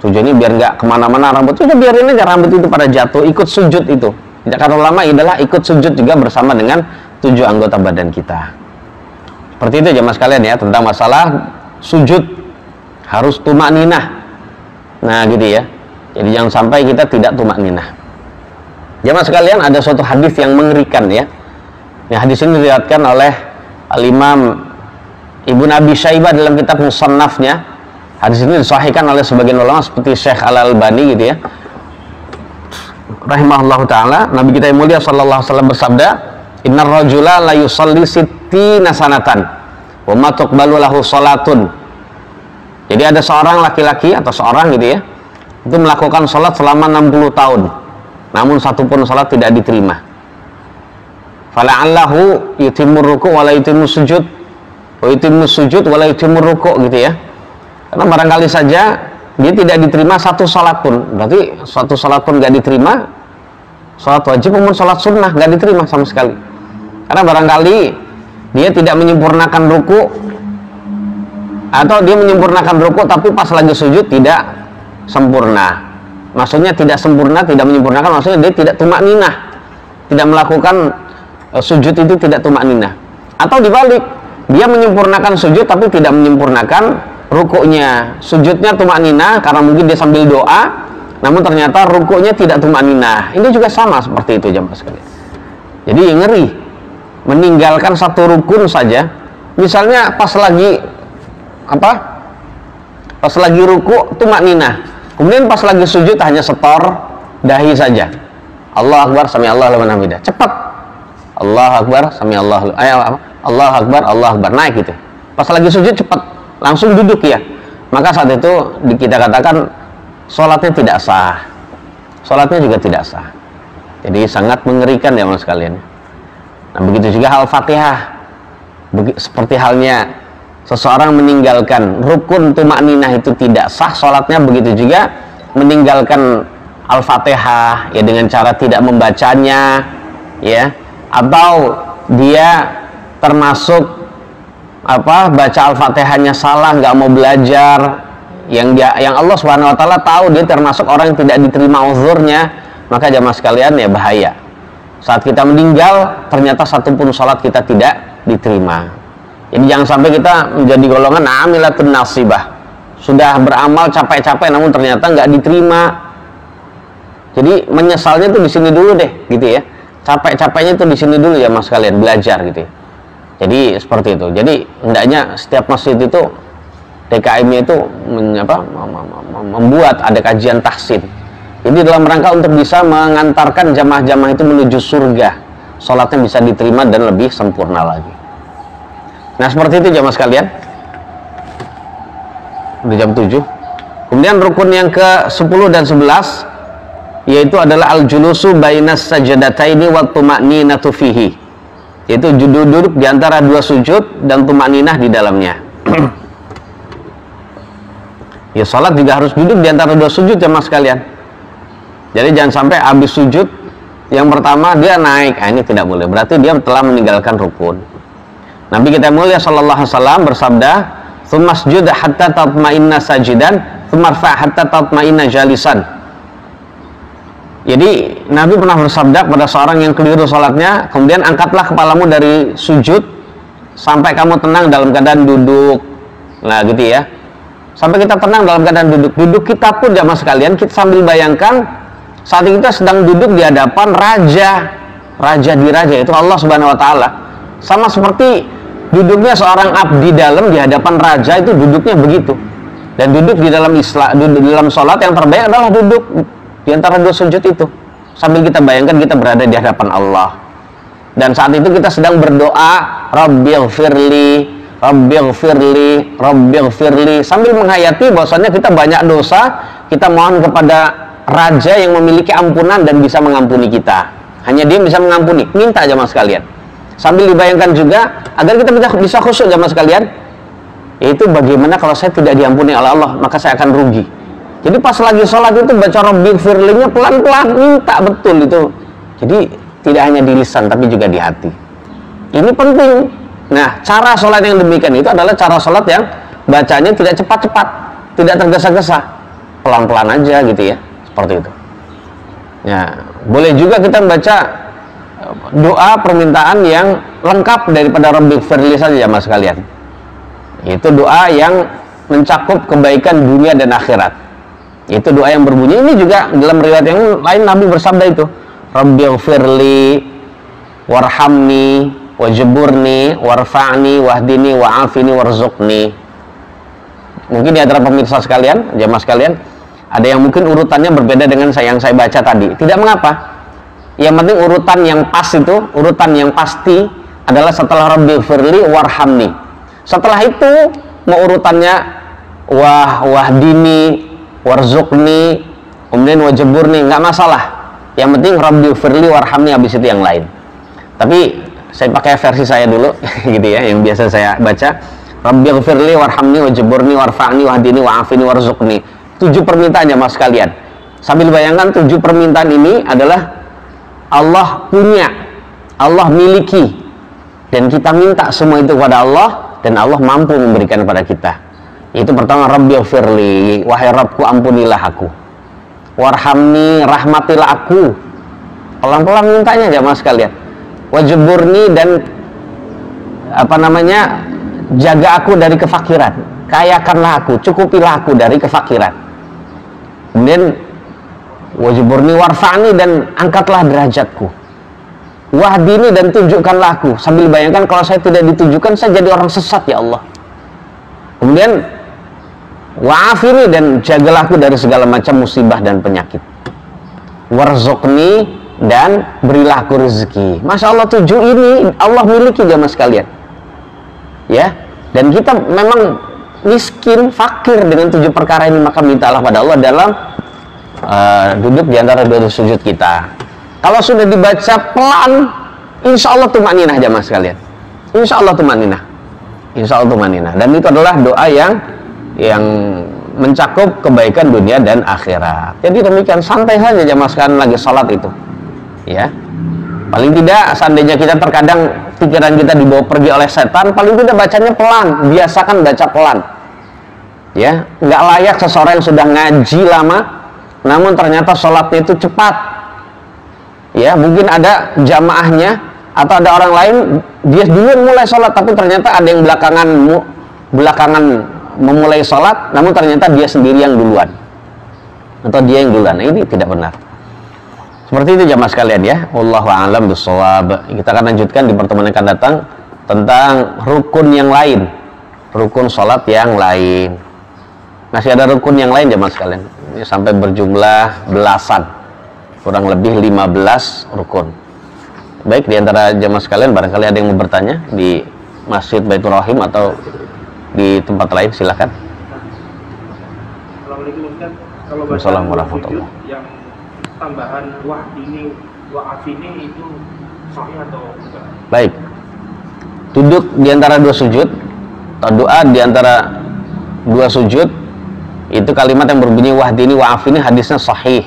Tujuannya biar nggak kemana-mana rambut, itu biarin aja rambut itu pada jatuh, ikut sujud itu. Kata ulama adalah ikut sujud juga bersama dengan 7 anggota badan kita. Seperti itu jamaah sekalian ya, tentang masalah sujud harus tumakninah. Nah gitu ya. Jadi jangan sampai kita tidak tumakninah. Jamaah sekalian, ada suatu hadis yang mengerikan ya. Yang hadis ini diriwayatkan oleh Al-Imam Ibnu Abi Syaibah dalam kitab Musannafnya. Hadis ini disahihkan oleh sebagian ulama seperti Syekh Al-Albani gitu ya, rahimahullahu taala. Nabi kita yang mulia sallallahu alaihi wasallam bersabda, "Innar rajula la yusalli sittina sanatan wa ma tuqbalu lahu salatun." Jadi ada seorang laki-laki atau seorang gitu ya, itu melakukan salat selama 60 tahun. Namun satu pun salat tidak diterima. Fala'allahu yutimmu ruku' wa la yutimmu sujud, wa yutimmu sujud wa la yutimmu ruku' gitu ya. Karena barangkali saja dia tidak diterima satu salat pun. Berarti satu salat pun nggak diterima, salat wajib maupun salat sunnah nggak diterima sama sekali. Karena barangkali dia tidak menyempurnakan ruku', atau dia menyempurnakan ruku' tapi pas lagi sujud tidak sempurna. Maksudnya tidak sempurna, tidak menyempurnakan, maksudnya dia tidak tumakninah, tidak melakukan sujud itu tidak tumakninah. Atau dibalik, dia menyempurnakan sujud tapi tidak menyempurnakan rukuknya. Sujudnya tumakninah karena mungkin dia sambil doa, namun ternyata rukuknya tidak tumakninah. Ini juga sama seperti itu jamaah sekalian. Jadi ngeri, meninggalkan satu rukun saja. Misalnya pas lagi pas lagi ruku tumakninah, kemudian pas lagi sujud hanya setor dahi saja. Allahu Akbar, sami Allahu liman hamidah. Cepat. Allahu Akbar, sami Allahu. Allahu Akbar, Allahu Akbar, naik gitu. Pas lagi sujud cepat, langsung duduk ya. Maka saat itu kita katakan sholatnya tidak sah. Sholatnya juga tidak sah. Jadi sangat mengerikan ya mas sekalian. Nah begitu juga Al-Fatihah. Seperti halnya seseorang meninggalkan rukun tumakninah itu tidak sah sholatnya, begitu juga meninggalkan Al-Fatihah ya dengan cara tidak membacanya ya, atau dia termasuk baca Al-Fatihahnya salah, nggak mau belajar, yang Allah Subhanahu wa taala tahu dia termasuk orang yang tidak diterima uzurnya, maka jamaah sekalian ya bahaya. Saat kita meninggal ternyata satu pun sholat kita tidak diterima. Jadi jangan sampai kita menjadi golongan amilatun nasibah, sudah beramal capek-capek namun ternyata nggak diterima. Jadi menyesalnya tuh di sini dulu deh gitu ya, capek-capeknya tuh di sini dulu ya mas kalian, belajar gitu ya. Jadi seperti itu. Jadi hendaknya setiap masjid itu DKM-nya itu membuat ada kajian tahsin. Ini dalam rangka untuk bisa mengantarkan jamaah-jamaah itu menuju surga, sholatnya bisa diterima dan lebih sempurna lagi. Nah seperti itu jamaah sekalian. Udah jam 7. Kemudian rukun yang ke 10 dan 11 yaitu adalah al-julusu bainas sajadataini wa tuma'ninatu fihi, yaitu duduk di antara dua sujud dan tumakninah di dalamnya. Ya sholat juga harus duduk di antara dua sujud ya mas sekalian. Jadi jangan sampai habis sujud yang pertama dia naik, ini tidak boleh. Berarti dia telah meninggalkan rukun. Nabi kita mulia sallallahu alaihi wasallam bersabda, "Tsummasjud hatta tatma'inna sajidan, tsumarfa hatta tatma'inna jalisan." Jadi Nabi pernah bersabda kepada seorang yang keliru sholatnya, kemudian angkatlah kepalamu dari sujud sampai kamu tenang dalam keadaan duduk. Nah gitu ya. Sampai kita tenang dalam keadaan duduk. Duduk kita pun jamaah sekalian, kita sambil bayangkan saat kita sedang duduk di hadapan raja di raja, itu Allah Subhanahu wa taala. Sama seperti duduknya seorang abdi dalam di hadapan raja, itu duduknya begitu. Dan duduk di dalam di dalam sholat yang terbaik adalah duduk di antara dua sujud itu. Sambil kita bayangkan kita berada di hadapan Allah. Dan saat itu kita sedang berdoa, Rabbighfirli, Rabbighfirli, Rabbighfirli, sambil menghayati bahwasanya kita banyak dosa, kita mohon kepada Raja yang memiliki ampunan dan bisa mengampuni kita. Hanya Dia bisa mengampuni. Minta jamaah sekalian. Sambil dibayangkan juga agar kita bisa khusyuk jamaah sekalian. Yaitu bagaimana kalau saya tidak diampuni oleh Allah, maka saya akan rugi. Jadi pas lagi sholat itu baca Rabbighfirlinya pelan-pelan, minta betul itu. Jadi tidak hanya di lisan tapi juga di hati. Ini penting. Nah, cara sholat yang demikian itu adalah cara sholat yang bacanya tidak cepat-cepat, tidak tergesa-gesa, pelan-pelan aja gitu ya, seperti itu. Ya, boleh juga kita baca doa permintaan yang lengkap daripada Rabbighfirli saja ya mas sekalian. Itu doa yang mencakup kebaikan dunia dan akhirat. Itu doa yang berbunyi, ini juga dalam riwayat yang lain Nabi bersabda itu, Rabbighfirli warhamni wajburni warfa'ni wahdini wa'afini warzuqni. Mungkin di antara pemirsa sekalian, jamaah sekalian, ada yang mungkin urutannya berbeda dengan yang saya baca tadi. Tidak mengapa. Yang penting urutan yang pas itu, urutan yang pasti adalah setelah Rabbighfirli warhamni. Setelah itu mau urutannya wahdini warzuqni kemudian wajburni, nggak masalah. Yang penting Rabbighfirli warhamni, habis itu yang lain. Tapi saya pakai versi saya dulu gitu ya, yang biasa saya baca, Rabbighfirli warhamni wajburni warfa'ni wahdini wa'afini warzuqni. 7 permintaan ya mas sekalian. Sambil bayangkan 7 permintaan ini adalah Allah punya, Allah miliki, dan kita minta semua itu kepada Allah, dan Allah mampu memberikan kepada kita. Itu pertama, Rabbighfirli, wahai Rabbku ampunilah aku, warhamni, rahmatilah aku, pelan-pelan mintanya ya mas sekalian, wajburni, dan jaga aku dari kefakiran, kayakanlah aku, cukupilah aku dari kefakiran. Kemudian wajburni warfa'ni, dan angkatlah derajatku, wahdini, dan tunjukkanlah aku. Sambil bayangkan kalau saya tidak ditunjukkan, saya jadi orang sesat ya Allah. Kemudian wa'afini, dan jagalah aku dari segala macam musibah dan penyakit, warzuqni, dan berilah aku rezeki. Masya Allah, 7 ini Allah miliki jamaah sekalian ya. Dan kita memang miskin, fakir dengan 7 perkara ini, maka mintalah pada Allah dalam duduk di antara 2 sujud kita. Kalau sudah dibaca pelan, insya Allah tumaninah jamaah sekalian, insya Allah tumaninah, insya Allah tumaninah. Dan itu adalah doa yang mencakup kebaikan dunia dan akhirat. Jadi demikian, santai saja jamaah sekalian lagi salat itu ya. Paling tidak seandainya kita terkadang pikiran kita dibawa pergi oleh setan, paling tidak bacanya pelan, biasakan baca pelan ya. Nggak layak seseorang yang sudah ngaji lama namun ternyata sholatnya itu cepat ya. Mungkin ada jamaahnya atau ada orang lain, dia dulu mulai sholat tapi ternyata ada yang belakangan memulai sholat, namun ternyata dia sendiri yang duluan atau dia yang duluan. Nah, ini tidak benar. Seperti itu jamaah sekalian ya. Wallahu a'lam bishawab. Kita akan lanjutkan di pertemuan yang akan datang tentang rukun yang lain, rukun sholat yang lain. Masih ada rukun yang lain jamaah sekalian. Ini sampai berjumlah belasan, kurang lebih 15 rukun. Baik, di antara jamaah sekalian barangkali ada yang mau bertanya di Masjid Baitur Rahim atau di tempat lain, silakan. Assalamualaikum Ustaz. Kalau baca Assalamualaikum warahmatullahi wabarakatuh. Yang tambahan wahdini wa'afini itu sahih atau enggak? Baik, duduk di antara 2 sujud, atau doa di antara dua sujud, itu kalimat yang berbunyi wahdini wa'afini, hadisnya sahih.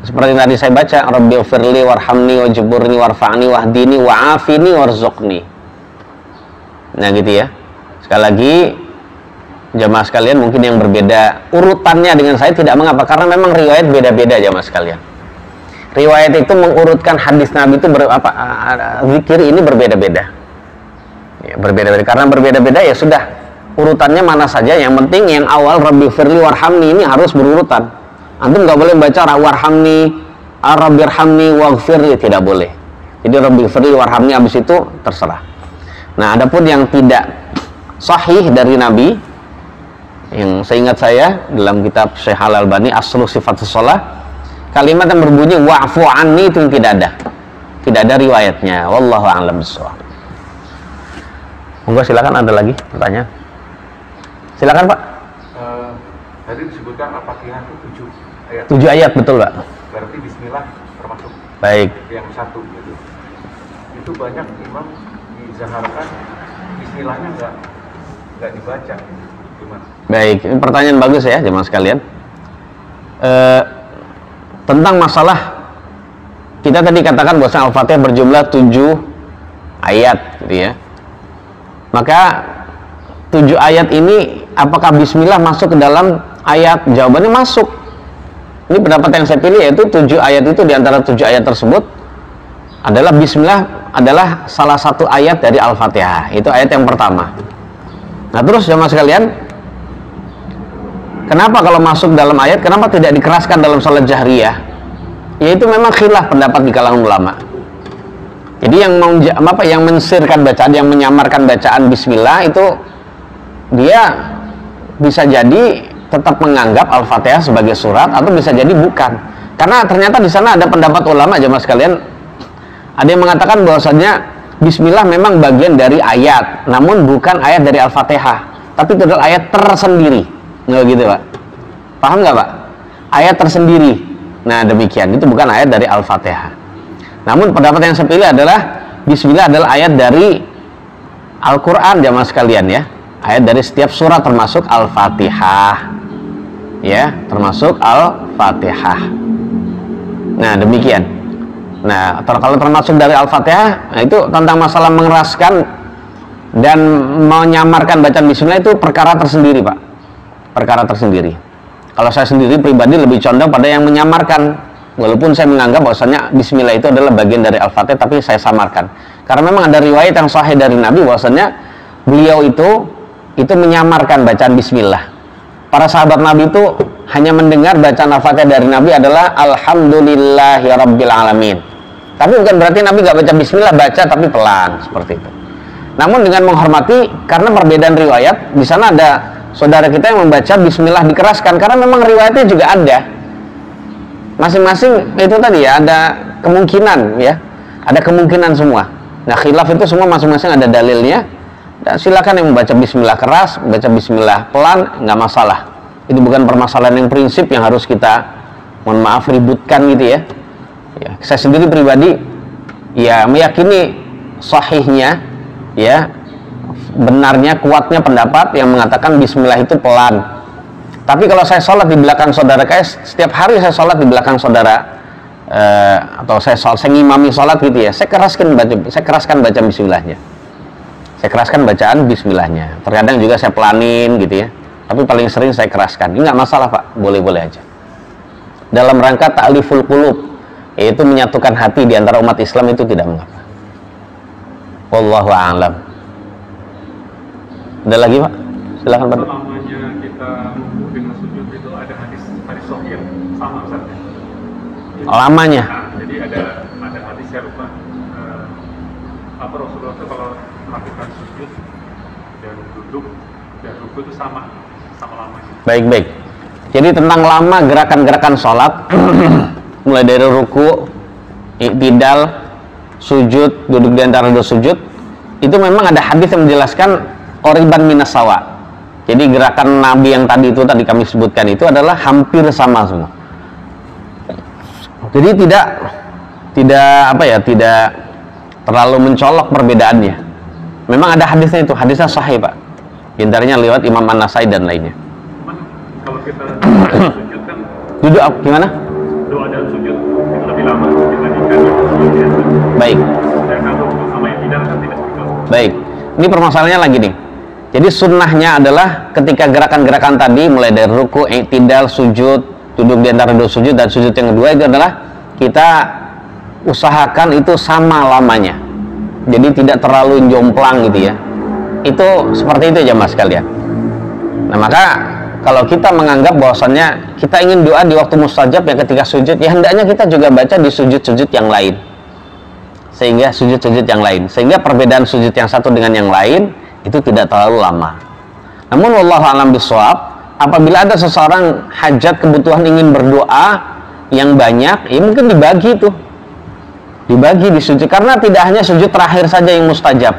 Seperti tadi saya baca, Rabbighfirli warhamni wajburni warfa'ni wahdini wa'afini warzuqni. Nah gitu ya. Sekali lagi, jamaah sekalian mungkin yang berbeda urutannya dengan saya tidak mengapa, karena memang riwayat beda-beda jamaah sekalian. Riwayat itu mengurutkan hadis Nabi itu zikir ini berbeda-beda. Ya, berbeda-beda. Karena berbeda-beda ya sudah, urutannya mana saja, yang penting yang awal Rabbighfirli warhamni ini harus berurutan. Antum nggak boleh baca warhamni, Rabbirhamni waghfirli, tidak boleh. Jadi Rabbighfirli warhamni, habis itu terserah. Nah, adapun yang tidak sahih dari Nabi, yang seingat saya dalam kitab Syekh Al-Albani Aslu Sifatus Shalah, kalimat yang berbunyi wa'fu anni itu tidak ada. Tidak ada riwayatnya. Wallahu a'lam bishawab. Monggo silakan, ada lagi pertanyaan. Silakan Pak. Tadi disebutkan Al-Fatihah itu 7 ayat. 7 ayat, betul Pak. Berarti Bismillah termasuk Baik. yang satu gitu. Itu banyak imam dizaharkan Bismillahnya nggak dibaca. Gimana? Baik, ini pertanyaan bagus ya jemaah sekalian. Tentang masalah kita tadi katakan bahwa Al-Fatihah berjumlah 7 ayat gitu ya. Maka 7 ayat ini apakah Bismillah masuk ke dalam ayat? Jawabannya masuk. Ini pendapat yang saya pilih, yaitu 7 ayat itu, di antara 7 ayat tersebut adalah Bismillah adalah salah satu ayat dari Al-Fatihah. Itu ayat yang pertama. Nah terus jemaah sekalian, kenapa kalau masuk dalam ayat, kenapa tidak dikeraskan dalam salat jahriyah? Yaitu memang khilaf pendapat di kalangan ulama. Jadi yang mensirkan bacaan, yang menyamarkan bacaan Bismillah itu, dia bisa jadi tetap menganggap Al-Fatihah sebagai surat, atau bisa jadi bukan. Karena ternyata di sana ada pendapat ulama jemaah sekalian. Ada yang mengatakan bahwasanya Bismillah memang bagian dari ayat, namun bukan ayat dari Al-Fatihah, tapi itu adalah ayat tersendiri. Nggak gitu Pak? Paham nggak Pak? Ayat tersendiri. Nah demikian, itu bukan ayat dari Al-Fatihah. Namun pendapat yang saya pilih adalah Bismillah adalah ayat dari Al-Quran jamaah sekalian ya. Ayat dari setiap surat termasuk Al-Fatihah. Ya, termasuk Al-Fatihah. Nah demikian. Nah kalau termasuk dari Al-Fatihah, nah, itu tentang masalah mengeraskan dan menyamarkan bacaan Bismillah itu perkara tersendiri Pak. Perkara tersendiri. Kalau saya sendiri pribadi lebih condong pada yang menyamarkan. Walaupun saya menganggap bahwasanya Bismillah itu adalah bagian dari Al-Fatihah, tapi saya samarkan. Karena memang ada riwayat yang sahih dari Nabi bahwasanya beliau itu menyamarkan bacaan Bismillah. Para sahabat Nabi itu hanya mendengar bacaan Al-Fatihah dari Nabi adalah Alhamdulillahirabbil alamin. Tapi bukan berarti Nabi nggak baca Bismillah, baca tapi pelan seperti itu. Namun dengan menghormati, karena perbedaan riwayat, di sana ada saudara kita yang membaca Bismillah dikeraskan, karena memang riwayatnya juga ada. Masing-masing itu tadi ya, ada kemungkinan ya, ada kemungkinan semua. Nah khilaf itu semua masing-masing ada dalilnya. Dan silakan yang membaca Bismillah keras, baca Bismillah pelan, nggak masalah. Itu bukan permasalahan yang prinsip yang harus kita, mohon maaf, ributkan gitu ya. Ya, saya sendiri pribadi ya meyakini sahihnya ya, benarnya, kuatnya pendapat yang mengatakan Bismillah itu pelan. Tapi kalau saya sholat di belakang saudara, kayak setiap hari saya sholat di belakang saudara, atau saya ngimami sholat gitu ya, saya keraskan baca Bismillahnya. Saya keraskan bacaan Bismillahnya. Terkadang juga saya pelanin gitu ya, tapi paling sering saya keraskan. Ini nggak masalah Pak, boleh-boleh aja. Dalam rangka ta'liful qulub, yaitu menyatukan hati di antara umat Islam, itu tidak mengapa. Wallahu a'lam. Ada lagi Pak? Silakan Pak. Selamanya kita dengan sujud itu ada hadis sahih sama Ustaz. Lamanya. Jadi ada hadis saya lupa. Apa Rasulullah itu kalau melakukan sujud dan duduk dan ruku itu sama lamanya. Baik. Jadi tentang lama gerakan-gerakan sholat, mulai dari ruku, i'tidal, sujud, duduk di antara dua sujud, itu memang ada hadis yang menjelaskan qoriban minas sawa. Jadi gerakan Nabi yang tadi kami sebutkan itu adalah hampir sama semua. Jadi tidak terlalu mencolok perbedaannya. Memang ada hadisnya itu, hadisnya sahih Pak. Pintarnya lewat Imam An-Nasai dan lainnya. Cuman kalau kita sujud kan Duduk gimana? doa dan sujud itu lebih lama dibandingkan sujud biasa. Baik. Sedangkan rukuk sama i'tidal kan tidak begitu. Baik. Ini permasalahannya lagi nih. Jadi sunnahnya adalah ketika gerakan-gerakan tadi mulai dari ruku, i'tidal, sujud, duduk di antara dua sujud dan sujud yang kedua itu adalah kita usahakan itu sama lamanya. Jadi tidak terlalu jomplang gitu ya. Itu seperti itu aja mas sekalian. Nah maka kalau kita menganggap bahwasannya kita ingin doa di waktu mustajab ya ketika sujud, ya hendaknya kita juga baca di sujud-sujud yang lain. Sehingga sujud-sujud yang lain, sehingga perbedaan sujud yang satu dengan yang lain itu tidak terlalu lama. Namun wallahu a'lam bishawab, apabila ada seseorang hajat kebutuhan ingin berdoa yang banyak, ya mungkin dibagi itu. Dibagi di sujud, karena tidak hanya sujud terakhir saja yang mustajab,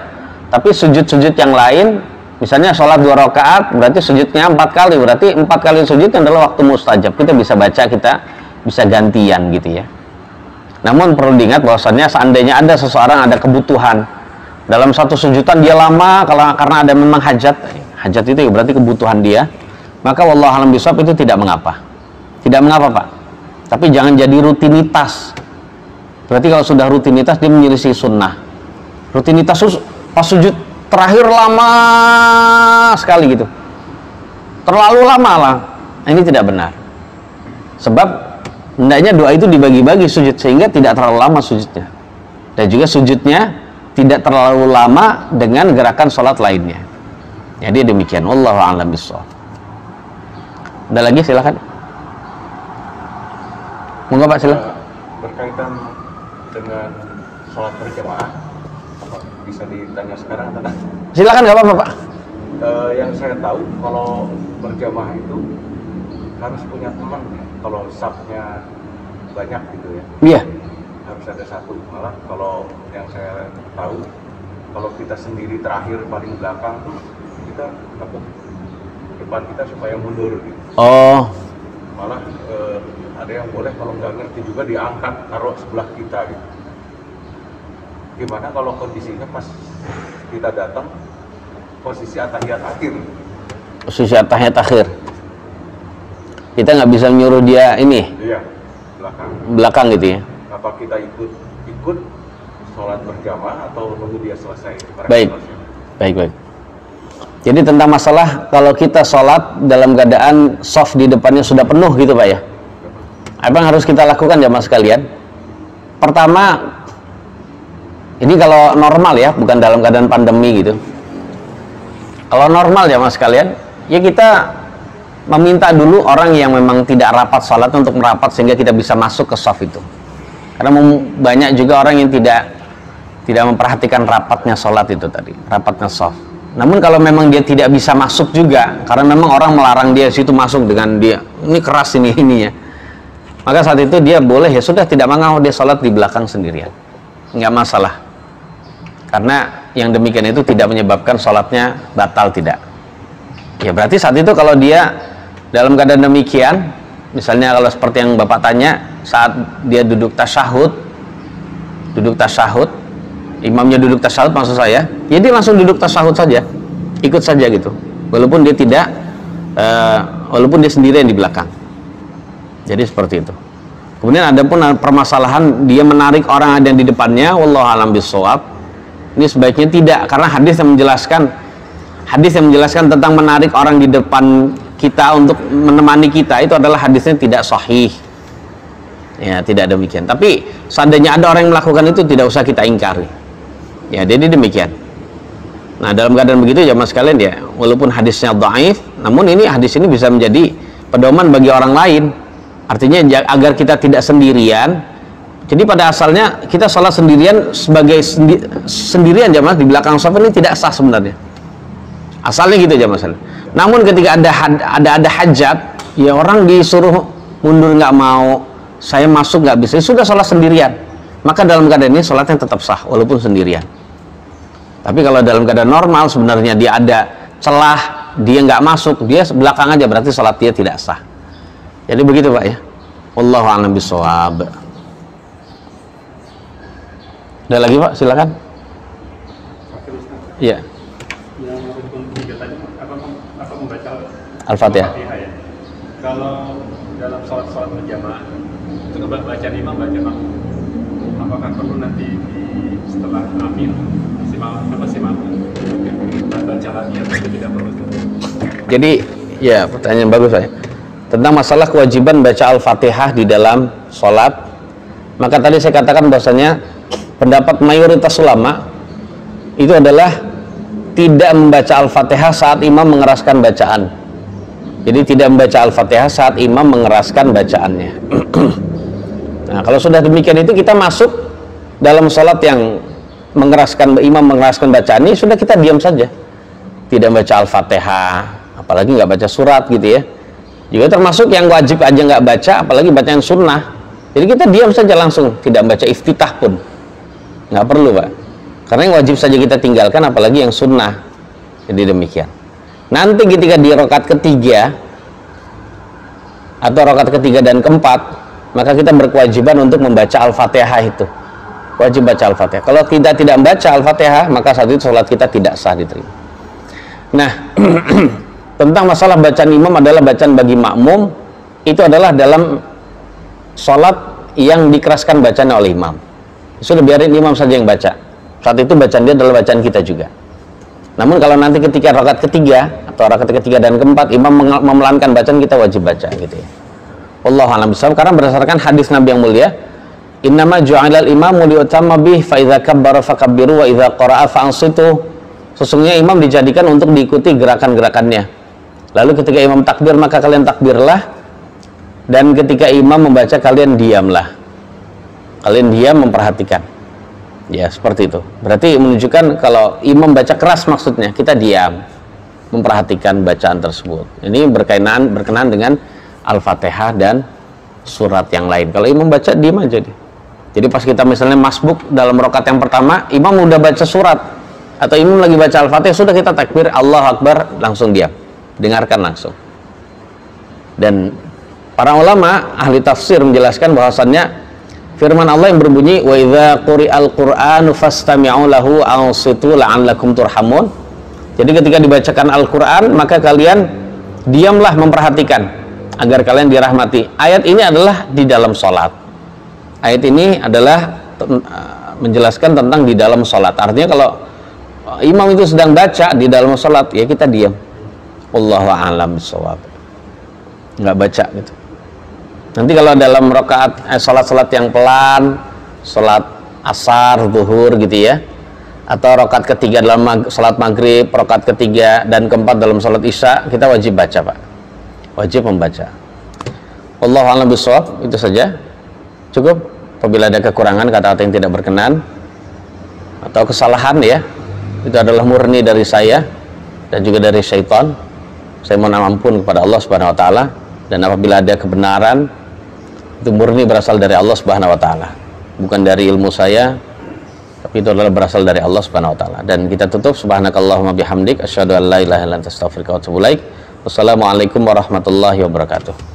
tapi sujud-sujud yang lain. Misalnya sholat 2 rakaat, berarti sujudnya 4 kali, berarti 4 kali sujud adalah waktu mustajab. Kita bisa baca, kita bisa gantian gitu ya. Namun perlu diingat bahwasannya seandainya ada seseorang ada kebutuhan dalam satu sujudan dia lama, karena ada memang hajat itu berarti kebutuhan dia, maka wallahu a'lam bishawab itu tidak mengapa. Tidak mengapa Pak. Tapi jangan jadi rutinitas. Berarti kalau sudah rutinitas dia menyelisih sunnah. Rutinitas pas sujud terakhir lama sekali gitu, terlalu lama lah, ini tidak benar. Sebab hendaknya doa itu dibagi-bagi sujud sehingga tidak terlalu lama sujudnya, dan juga sujudnya tidak terlalu lama dengan gerakan sholat lainnya. Jadi demikian, wallahu a'lam bishawab. Ada lagi silakan. Monggo Pak silakan. Berkaitan dengan sholat berjamaah, bisa ditanya sekarang atau enggak? Silakan, nggak apa-apa Pak. Yang saya tahu kalau berjamaah itu harus punya teman ya. Kalau safnya banyak gitu ya. Iya. Harus ada satu. Malah kalau yang saya tahu, kalau kita sendiri terakhir paling belakang tuh kita tepuk depan kita supaya mundur gitu. Oh. Malah ada yang boleh kalau nggak ngerti juga diangkat taruh sebelah kita gitu. Gimana kalau kondisinya pas kita datang posisi at-tahiyat akhir? Posisi at-tahiyat akhir. Kita nggak bisa nyuruh dia ini. Iya, belakang gitu ya. Apa kita ikut sholat berjamaah atau nunggu dia selesai? Baik. Baik. Jadi tentang masalah kalau kita sholat dalam keadaan soft di depannya sudah penuh gitu Pak ya. Apa yang harus kita lakukan jamaah sekalian? Pertama, ini kalau normal ya, bukan dalam keadaan pandemi gitu. Kalau normal jamaah sekalian, ya kita meminta dulu orang yang memang tidak rapat sholat untuk merapat sehingga kita bisa masuk ke soft itu. Karena banyak juga orang yang tidak memperhatikan rapatnya sholat itu tadi, rapatnya soft. Namun kalau memang dia tidak bisa masuk juga, karena memang orang melarang dia situ masuk dengan dia, ini keras ininya. Maka saat itu dia boleh ya sudah tidak mengapa dia sholat di belakang sendirian, nggak masalah. Karena yang demikian itu tidak menyebabkan sholatnya batal, tidak. Ya berarti saat itu kalau dia dalam keadaan demikian, misalnya kalau seperti yang Bapak tanya, saat dia duduk tasyahud, imamnya duduk tasyahud maksud saya, ya dia langsung duduk tasyahud saja, ikut saja gitu, walaupun dia tidak, walaupun dia sendirian di belakang. Jadi seperti itu. Kemudian ada pun permasalahan dia menarik orang ada yang di depannya, wallahu a'lam bishawab. Ini sebaiknya tidak, karena hadis yang menjelaskan tentang menarik orang di depan kita untuk menemani kita itu adalah hadisnya tidak sahih. Ya tidak demikian. Tapi seandainya ada orang yang melakukan itu tidak usah kita ingkari. Ya, jadi demikian. Nah, dalam keadaan begitu jamaah sekalian ya, walaupun hadisnya dhaif, namun hadis ini bisa menjadi pedoman bagi orang lain. Artinya agar kita tidak sendirian. Jadi pada asalnya kita sholat sendirian sebagai sendirian jamaah di belakang shaf ini tidak sah sebenarnya. Asalnya gitu jamaah sekalian. Namun ketika ada hajat, ya orang disuruh mundur nggak mau, saya masuk nggak bisa, sudah sholat sendirian. Maka dalam keadaan ini sholatnya tetap sah walaupun sendirian. Tapi kalau dalam keadaan normal sebenarnya dia ada celah, dia nggak masuk, dia belakang aja, berarti sholat dia tidak sah. Jadi begitu Pak ya. Wallahu a'lam bishawab. Ada lagi Pak, silakan. Oke Ustaz. Iya. Yang rukun 3 tadi apa Al-Fatihah. Ya. Kalau dalam sholat berjamaah itu bacaan imam baca makmum, apakah perlu nanti setelah amin si makmum baca lagi atau tidak perlu? Jadi ya pertanyaan bagus saya tentang masalah kewajiban baca Al-Fatihah di dalam sholat. Maka tadi saya katakan bahwasanya pendapat mayoritas ulama itu adalah tidak membaca Al-Fatihah saat imam mengeraskan bacaan. Jadi tidak membaca Al-Fatihah saat imam mengeraskan bacaannya. Nah, kalau sudah demikian itu kita masuk dalam sholat yang imam mengeraskan bacaannya, sudah kita diam saja. Tidak membaca Al-Fatihah, apalagi nggak baca surat gitu ya. Juga termasuk yang wajib aja nggak baca, apalagi bacaan sunnah. Jadi kita diam saja langsung, tidak membaca iftitah pun. Nggak perlu, Pak. Karena yang wajib saja kita tinggalkan, apalagi yang sunnah. Jadi demikian. Nanti ketika di rakaat ketiga atau rakaat ketiga dan keempat, maka kita berkewajiban untuk membaca Al-Fatihah itu. Wajib baca Al-Fatihah. Kalau kita tidak membaca Al-Fatihah, maka saat itu sholat kita tidak sah diterima. Nah, tentang masalah bacaan imam adalah bacaan bagi makmum, itu adalah dalam sholat yang dikeraskan bacaan oleh imam. Sudah biarin imam saja yang baca. Saat itu bacaan dia adalah bacaan kita juga. Namun kalau nanti ketika rakaat ketiga atau rakaat ketiga dan keempat imam memelankan bacaan, kita wajib baca gitu ya. Wallahu a'lam bishawab. Karena berdasarkan hadis Nabi yang mulia, innama ju'ilal imamu liyutamma bih fa idza kabbara fakabbiru wa idza qara'a fa'ansitu. Sesungguhnya imam dijadikan untuk diikuti gerakan-gerakannya. Lalu ketika imam takbir maka kalian takbirlah, dan ketika imam membaca kalian diamlah. Kalian diam memperhatikan. Ya, seperti itu. Berarti menunjukkan kalau imam baca keras maksudnya, kita diam memperhatikan bacaan tersebut. Ini berkenaan dengan Al-Fatihah dan surat yang lain. Kalau imam baca, diam aja dia. Jadi pas kita misalnya masbuk dalam rakaat yang pertama, imam udah baca surat atau imam lagi baca Al-Fatihah, sudah kita takbir Allahu Akbar, langsung diam. Dengarkan langsung. Dan para ulama ahli tafsir menjelaskan bahwasannya firman Allah yang berbunyi wa idza quri'al qur'anu fastami'u lahu ansitu la'allakum turhamun. Jadi ketika dibacakan Al-Qur'an maka kalian diamlah memperhatikan agar kalian dirahmati. Ayat ini adalah di dalam salat. Ayat ini adalah menjelaskan tentang di dalam salat. Artinya kalau imam itu sedang baca di dalam salat, ya kita diam. Wallahu a'lam bishawab. Enggak baca gitu. Nanti kalau dalam rakaat salat-salat yang pelan, salat asar, zuhur gitu ya, atau rakaat ketiga dalam salat maghrib, rakaat ketiga dan keempat dalam salat isya, kita wajib baca, Pak. Wajib membaca. Wallahu a'lam bishawab. Itu saja. Cukup. Apabila ada kekurangan, kata-kata yang tidak berkenan atau kesalahan ya, itu adalah murni dari saya dan juga dari syaitan. Saya mohon ampun kepada Allah Subhanahu wa taala, dan apabila ada kebenaran itu murni berasal dari Allah Subhanahu wa taala, bukan dari ilmu saya, tapi itu adalah berasal dari Allah Subhanahu wa taala. Dan kita tutup subhanakallahumma bihamdik asyhadu an la ilaha illa anta astaghfiruka wa atubu ilaik. Wassalamualaikum warahmatullahi wabarakatuh.